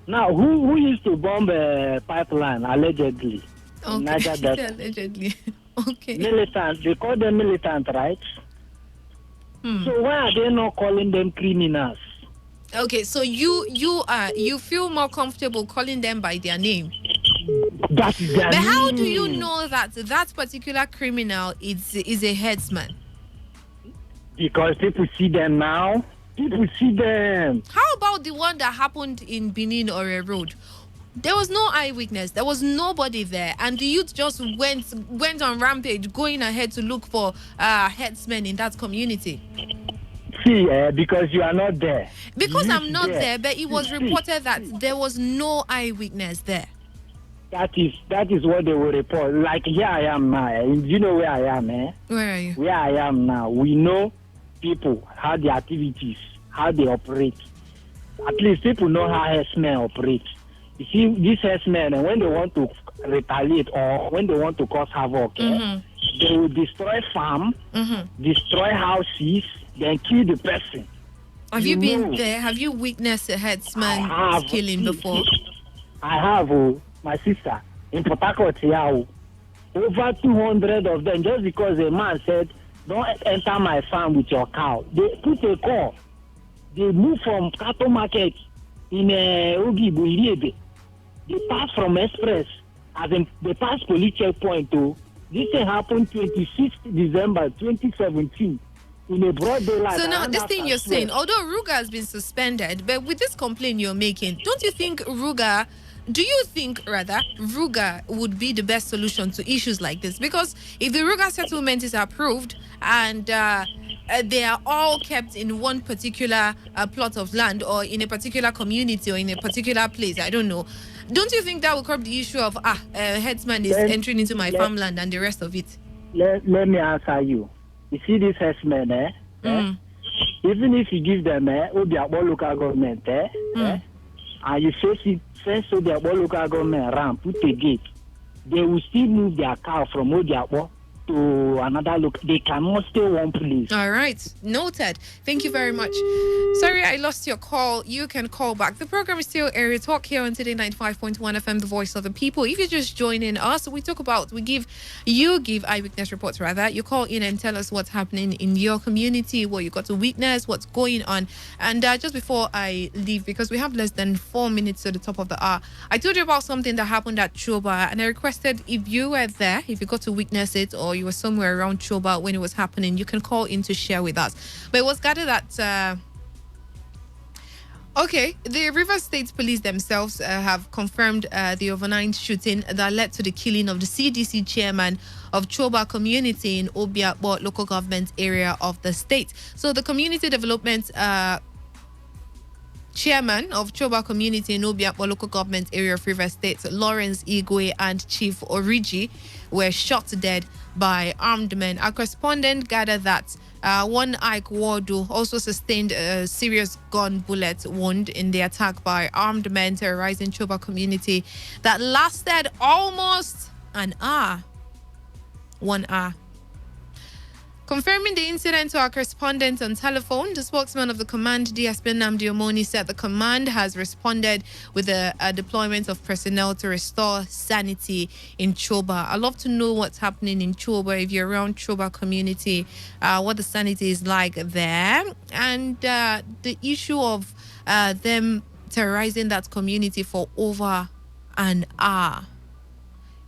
Now, who used to bomb a pipeline allegedly? Okay. Allegedly. Okay. Militant. They call them militant, right? So why are they not calling them criminals? Okay, so you feel more comfortable calling them by their name. That's their But how name. do you know that that particular criminal is a headsman? Because people see them now. People see them. How about the one that happened in Benin or a road? There was no eyewitness. There was nobody there, and the youth just went on rampage, going ahead to look for headsmen in that community. See, because you are not there. Because I'm not there, but it was reported that there was no eyewitness there. That is what they will report. Like here I am now. You know where I am, eh? Where are you? Where I am now. We know people, how their activities, how they operate. At least people know how herdsmen operate. You see, these herdsmen, and when they want to retaliate or when they want to cause havoc, they will destroy farm, destroy houses, then kill the person. Have you been there? Have you witnessed a headsman killing before? I have, my sister, in Port Harcourt here, over 200 of them, just because a man said, don't enter my farm with your cow. They put a call. They move from cattle market in Ogibu. They pass from Express, as in they pass police checkpoint too. This thing happened 26th December 2017 in a broad daylight. So now this thing you're saying, although Ruga has been suspended, but with this complaint you're making, don't you think Ruga would be the best solution to issues like this? Because if the Ruga settlement is approved and they are all kept in one particular plot of land or in a particular community or in a particular place, I don't know. Don't you think that will curb the issue of headsman is entering into my farmland and the rest of it? Let me answer you. You see this headsman, even if you give them Obiakpo local government, and you send Obiakpo local government around, put a gate, they will still move their cow from Obiakpo to another look. They cannot stay one place. All right, noted. Thank you very much. Sorry, I lost your call. You can call back. The program is still Area Talk here on Today 95.1 FM, the voice of the people. If you're just joining us, you give eyewitness reports rather. You call in and tell us what's happening in your community, what you got to witness, what's going on. And just before I leave, because we have less than 4 minutes to the top of the hour, I told you about something that happened at Choba, and I requested if you were there, if you got to witness it, or you were somewhere around Choba when it was happening, you can call in to share with us. But it was gathered that the Rivers State Police themselves have confirmed the overnight shooting that led to the killing of the CDC chairman of Choba community in Obiakpo local government area of the state. So the community development chairman of Choba community in Obiakpo local government area of Rivers State, Lawrence Igwe, and Chief Origi were shot dead by armed men. Our correspondent gathered that one Ike Wardo also sustained a serious gun bullet wound in the attack by armed men terrorizing Choba community that lasted almost an hour. 1 hour. Confirming the incident to our correspondent on telephone, the spokesman of the command, DSP Nnamdi Omoni, said the command has responded with a deployment of personnel to restore sanity in Choba. I'd love to know what's happening in Choba, if you're around Choba community, what the sanity is like there, and the issue of them terrorizing that community for over an hour.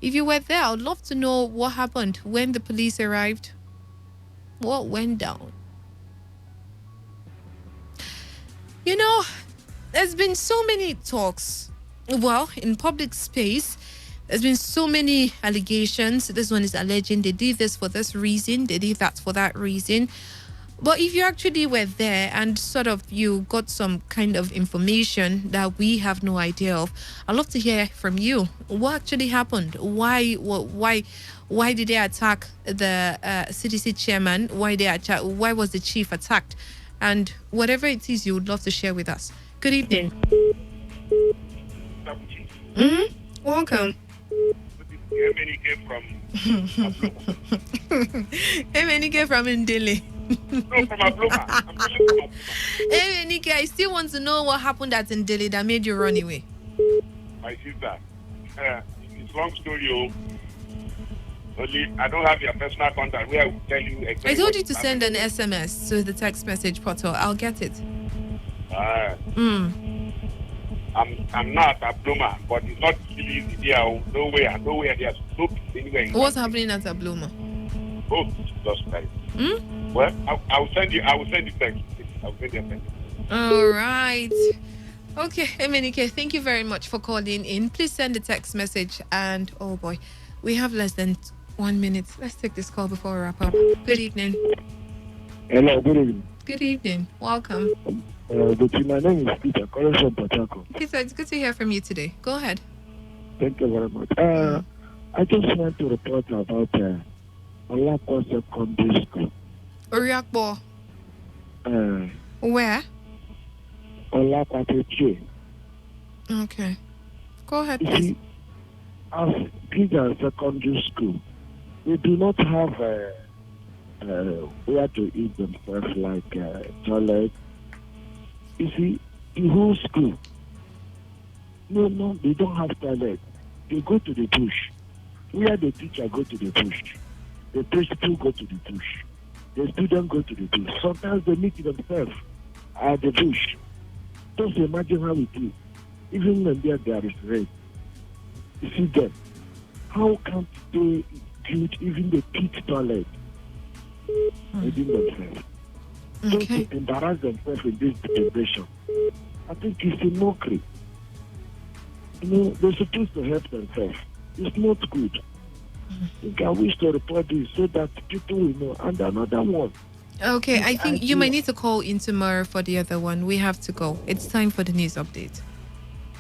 If you were there, I'd love to know what happened when the police arrived. What went down? You know, there's been so many talks. Well, in public space, there's been so many allegations. This one is alleging they did this for this reason, they did that for that reason. But if you actually were there and sort of you got some kind of information that we have no idea of, I'd love to hear from you. What actually happened? Why did they attack the CDC chairman? Why was the chief attacked? And whatever it is, you would love to share with us. Good evening. Welcome. Emenike from Ndele. No, from Abloma. Emenike, I still want to know what happened at Ndele that made you run away. My sister, it's a long story. Only I don't have your personal contact where I will tell you exactly. I told you to send an SMS to the text message portal. I'll get it. I'm not at Abloma, but it's not really there. Nowhere there's no peace anywhere. What's happening at Abloma? Oh, Jesus Christ. Well, I will send you text. I will send you a text. All right. Okay, Emenike, thank you very much for calling in. Please send a text message. And oh boy, we have less than 1 minute. Let's take this call before we wrap up. Good evening. Hello, good evening. Good evening. Welcome. My name is Peter, calling from Port Harcourt. Peter, it's good to hear from you today. Go ahead. Thank you very much. I just want to report about Olakwa Secondary School. Oriakbo. Where? Olakwa Teche. Okay. Go ahead, You please. see, as Peter Secondary School, we do not have where to eat themselves like toilet. You see, the whole school, no, they don't have toilet. They go to the bush. Where the teacher go to the bush, the principal go to the bush, the student go to the bush. Sometimes they meet themselves at the bush. Just imagine how it is. Even when there is rain. You see them. How can't they build even the pit toilet within themselves? Just to embarrass themselves in this generation. I think it's a mockery. They're supposed to help themselves. It's not good. I think I wish to report this so that people will know. And another one. Okay, I think you might need to call in tomorrow for the other one. We have to go. It's time for the news update.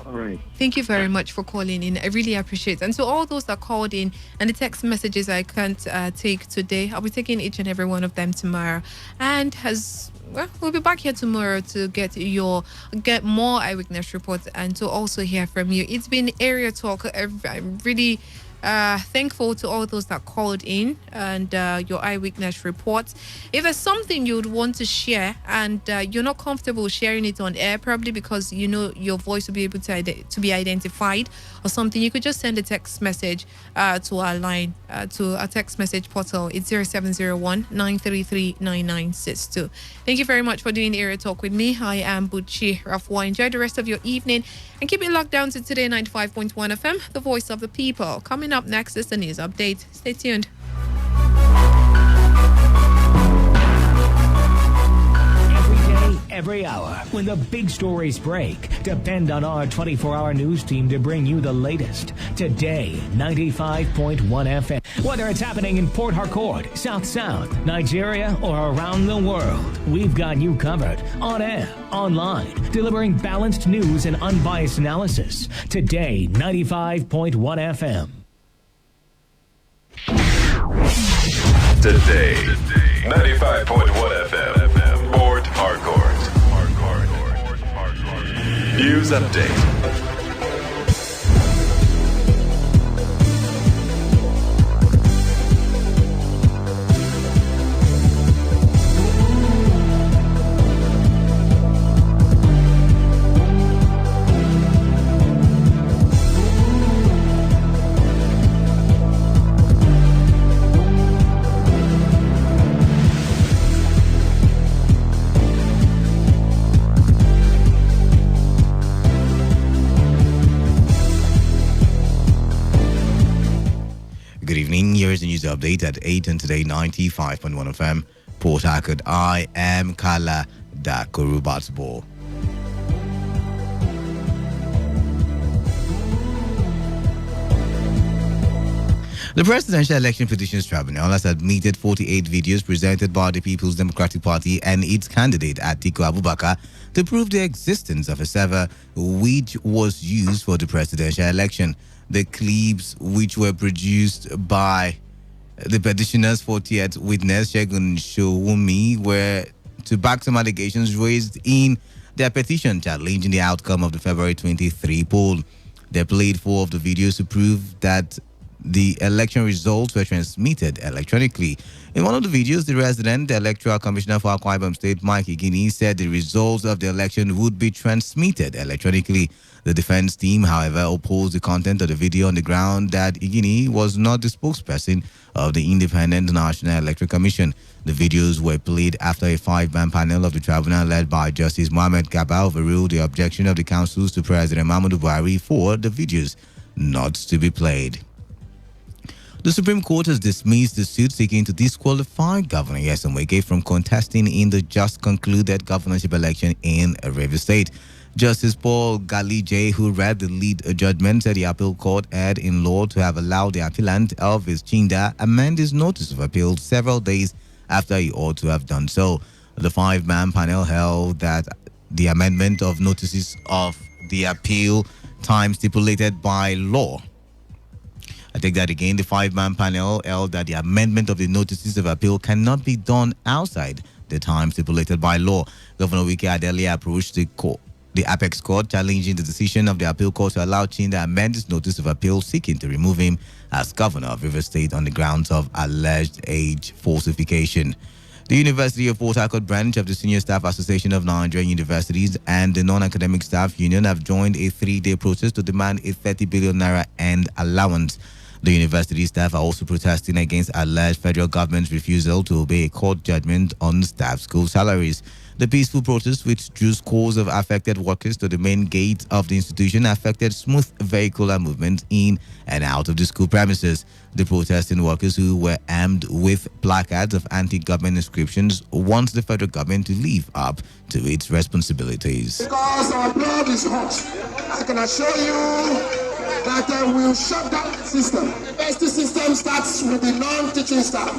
All right. Thank you very much for calling in. I really appreciate it. And so all those that called in and the text messages I can't take today, I'll be taking each and every one of them tomorrow. And we'll be back here tomorrow to get more eyewitness reports and to also hear from you. It's been Area Talk. I'm really thankful to all those that called in and your eyewitness reports. If there's something you would want to share and you're not comfortable sharing it on air, probably because you know your voice will be able to be identified or something, you could just send a text message to our line, to our text message portal. It's 0701-933-9962. Thank you very much for doing Area Talk with me. I am Buchi Rafwa. Enjoy the rest of your evening and keep it locked down to Today 95.1 FM, the voice of the people. Coming up next is the news update. Stay tuned. Every hour, when the big stories break, depend on our 24-hour news team to bring you the latest. Today, 95.1 FM. Whether it's happening in Port Harcourt, South Sound, Nigeria, or around the world, we've got you covered. On air, online, delivering balanced news and unbiased analysis. Today, 95.1 FM. Today, 95.1 FM, Port Harcourt. News update. Good evening. Here is the news update at 8 and Today 95.1 FM, Port Harcourt. I am Kala Dakorubatsbo. The Presidential Election Petitions Tribunal has admitted 48 videos presented by the People's Democratic Party and its candidate Atiku Abubakar to prove the existence of a server which was used for the presidential election. The clips, which were produced by the petitioner's 40th witness, Shegun Showumi, were to back some allegations raised in their petition challenging the outcome of the February 23 poll. They played 4 of the videos to prove that the election results were transmitted electronically. In one of the videos, the resident electoral commissioner for Akwa Ibom State, Mike Igini, said the results of the election would be transmitted electronically. The defense team, however, opposed the content of the video on the ground that Igini was not the spokesperson of the Independent National Electoral Commission. The videos were played after a 5-man panel of the tribunal led by Justice Mohamed Gaba overruled the objection of the councils to President Mahmoud Buhari for the videos not to be played. The Supreme Court has dismissed the suit seeking to disqualify Governor Nyesom Wike from contesting in the just concluded governorship election in Rivers State. Justice Paul Galije, who read the lead judgment, said the appeal court erred in law to have allowed the appellant Elvis Chinda amend his notice of appeal several days after he ought to have done so. The five-man panel held that the amendment of notices of the appeal time stipulated by law. I take that again. The five-man panel held that the amendment of the notices of appeal cannot be done outside the time stipulated by law. Governor Wike had earlier approached the Apex Court, challenging the decision of the appeal court to allow Chinda amend his notice of appeal, seeking to remove him as governor of Rivers State on the grounds of alleged age falsification. The University of Port Harcourt branch of the Senior Staff Association of Nigerian Universities and the Non-Academic Staff Union have joined a 3-day protest to demand a 30 billion naira end allowance. The university staff are also protesting against alleged federal government's refusal to obey a court judgment on staff school salaries. The peaceful protest, which drew scores of affected workers to the main gate of the institution, affected smooth vehicular movement in and out of the school premises. The protesting workers, who were armed with placards of anti-government inscriptions, want the federal government to live up to its responsibilities. Because our blood is hot, I can assure you that we'll shut down the system. The university system starts with the non-teaching staff.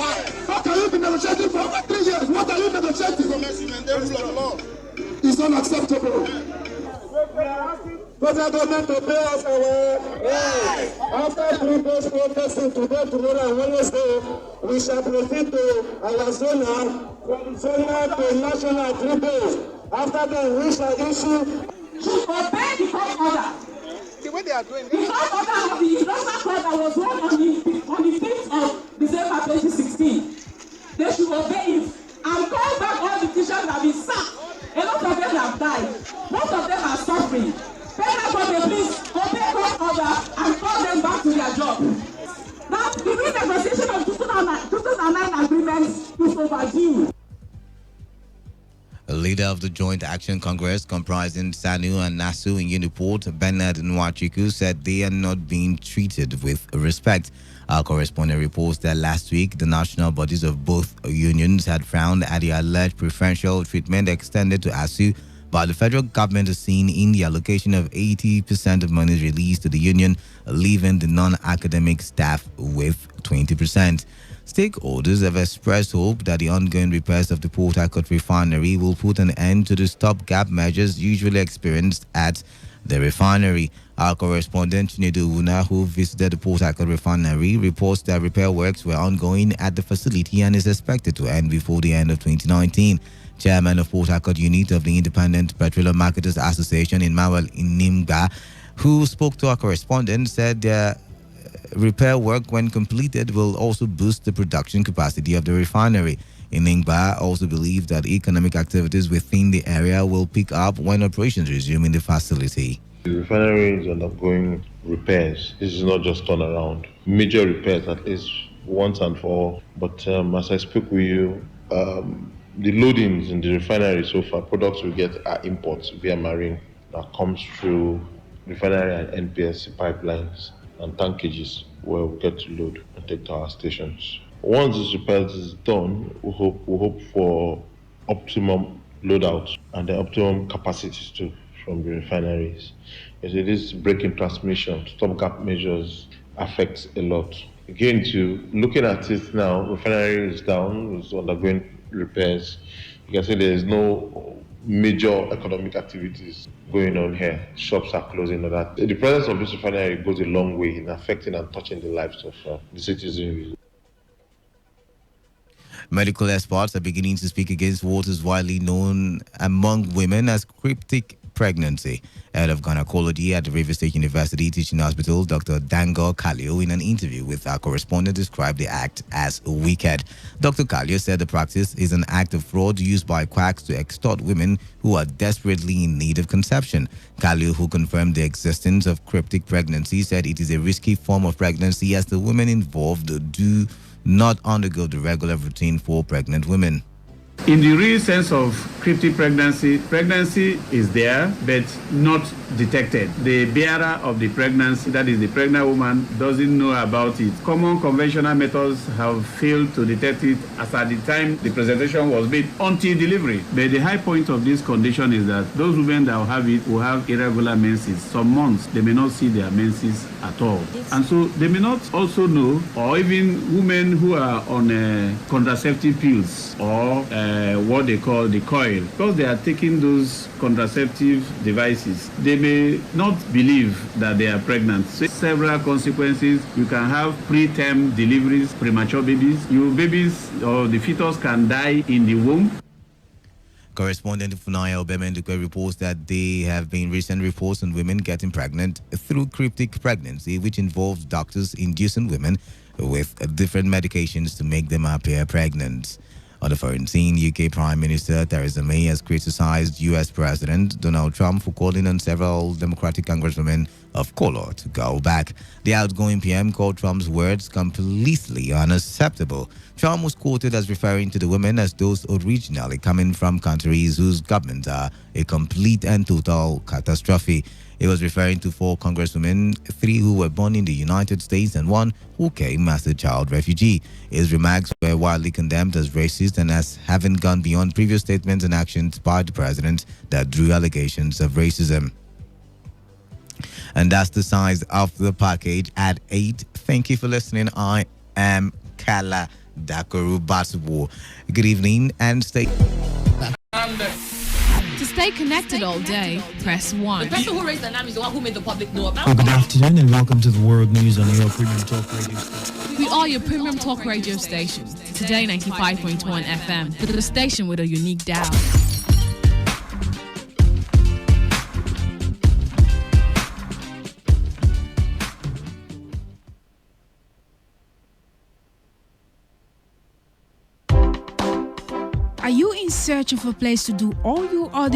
What are you negotiating for over 3 years? What are you negotiating for? It's unacceptable. Federal government to pay us our right. After 3 days protesting today, tomorrow, and Wednesday, we shall proceed to our zona, from zona to national 3 days. After that, we shall issue. Should obey the court order. The way they are doing the court order of the international court that was run on the 5th of December 2016. They should obey it and call back all the teachers that have been sacked. A lot of them have died. Most of them are suffering. Federal government, please obey court order and call them back to their job. Now, the renegotiation of 2009 agreements is overdue. A leader of the Joint Action Congress, comprising Sanu and Nasu in Uniport, Bernard Nwachiku, said they are not being treated with respect. Our correspondent reports that last week, the national bodies of both unions had frowned at the alleged preferential treatment extended to ASU by the federal government, as seen in the allocation of 80% of money released to the union, leaving the non-academic staff with 20%. Stakeholders have expressed hope that the ongoing repairs of the Port Harcourt refinery will put an end to the stopgap measures usually experienced at the refinery. Our correspondent Chinedu Una, who visited the Port Harcourt refinery, reports that repair works were ongoing at the facility and is expected to end before the end of 2019. Chairman of Port Harcourt unit of the Independent Petroleum Marketers Association in Mawel in Nimba, who spoke to our correspondent, said repair work, when completed, will also boost the production capacity of the refinery. Iningba also believes that economic activities within the area will pick up when operations resume in the facility. The refinery is undergoing repairs. This is not just turnaround. Major repairs, at least once and for all. But as I spoke with you, the loadings in the refinery so far, products we get are imports via marine that comes through refinery and NPSC pipelines and tankages where we get to load and take to our stations. Once this repairs is done, we hope for optimum loadouts and the optimum capacities too from the refineries. As it is breaking transmission, stopgap measures affects a lot. Again, looking at it now, refinery is down, it's undergoing repairs. You can see there is no major economic activities going on here. Shops are closing and that. The presence of this refinery goes a long way in affecting and touching the lives of the citizens. Medical experts are beginning to speak against what is widely known among women as cryptic pregnancy. Head of gynecology at the Rivers State University Teaching Hospital, Dr. Dango Kalio, in an interview with our correspondent, described the act as wicked. Dr. Kalio said the practice is an act of fraud used by quacks to extort women who are desperately in need of conception. Kalio, who confirmed the existence of cryptic pregnancy, said it is a risky form of pregnancy as the women involved do not undergo the regular routine for pregnant women. In the real sense of cryptic pregnancy. Pregnancy is there, but not detected. The bearer of the pregnancy, that is the pregnant woman, doesn't know about it. Common conventional methods have failed to detect it as at the time the presentation was made until delivery. But the high point of this condition is that those women that will have it will have irregular menses. Some months they may not see their menses at all. And so they may not also know, or even women who are on contraceptive pills or what they call the coil, because they are taking those contraceptive devices, they may not believe that they are pregnant. So several consequences. You can have preterm deliveries, premature babies. Your babies or the fetus can die in the womb. Correspondent Funaya Obemendukwe reports that there have been recent reports on women getting pregnant through cryptic pregnancy, which involves doctors inducing women with different medications to make them appear pregnant. On the foreign scene, UK Prime Minister Theresa May has criticized US President Donald Trump for calling on several Democratic congresswomen of color to go back. The outgoing PM called Trump's words completely unacceptable. Trump was quoted as referring to the women as those originally coming from countries whose governments are a complete and total catastrophe. He was referring to 4 congresswomen, 3 who were born in the United States and 1 who came as a child refugee. His remarks were widely condemned as racist and as having gone beyond previous statements and actions by the president that drew allegations of racism. And that's the size of the package at 8. Thank you for listening. I am Kala Dakaru Basubu. Good evening and stay. To stay connected all day, press 1. The person who raised the name is the one who made the public know about. Well, good afternoon and welcome to the World News on your Premium Talk Radio station. We are your Premium Talk Radio station. Today 95.1 FM, the station with a unique dial. Are you in search of a place to do all your audio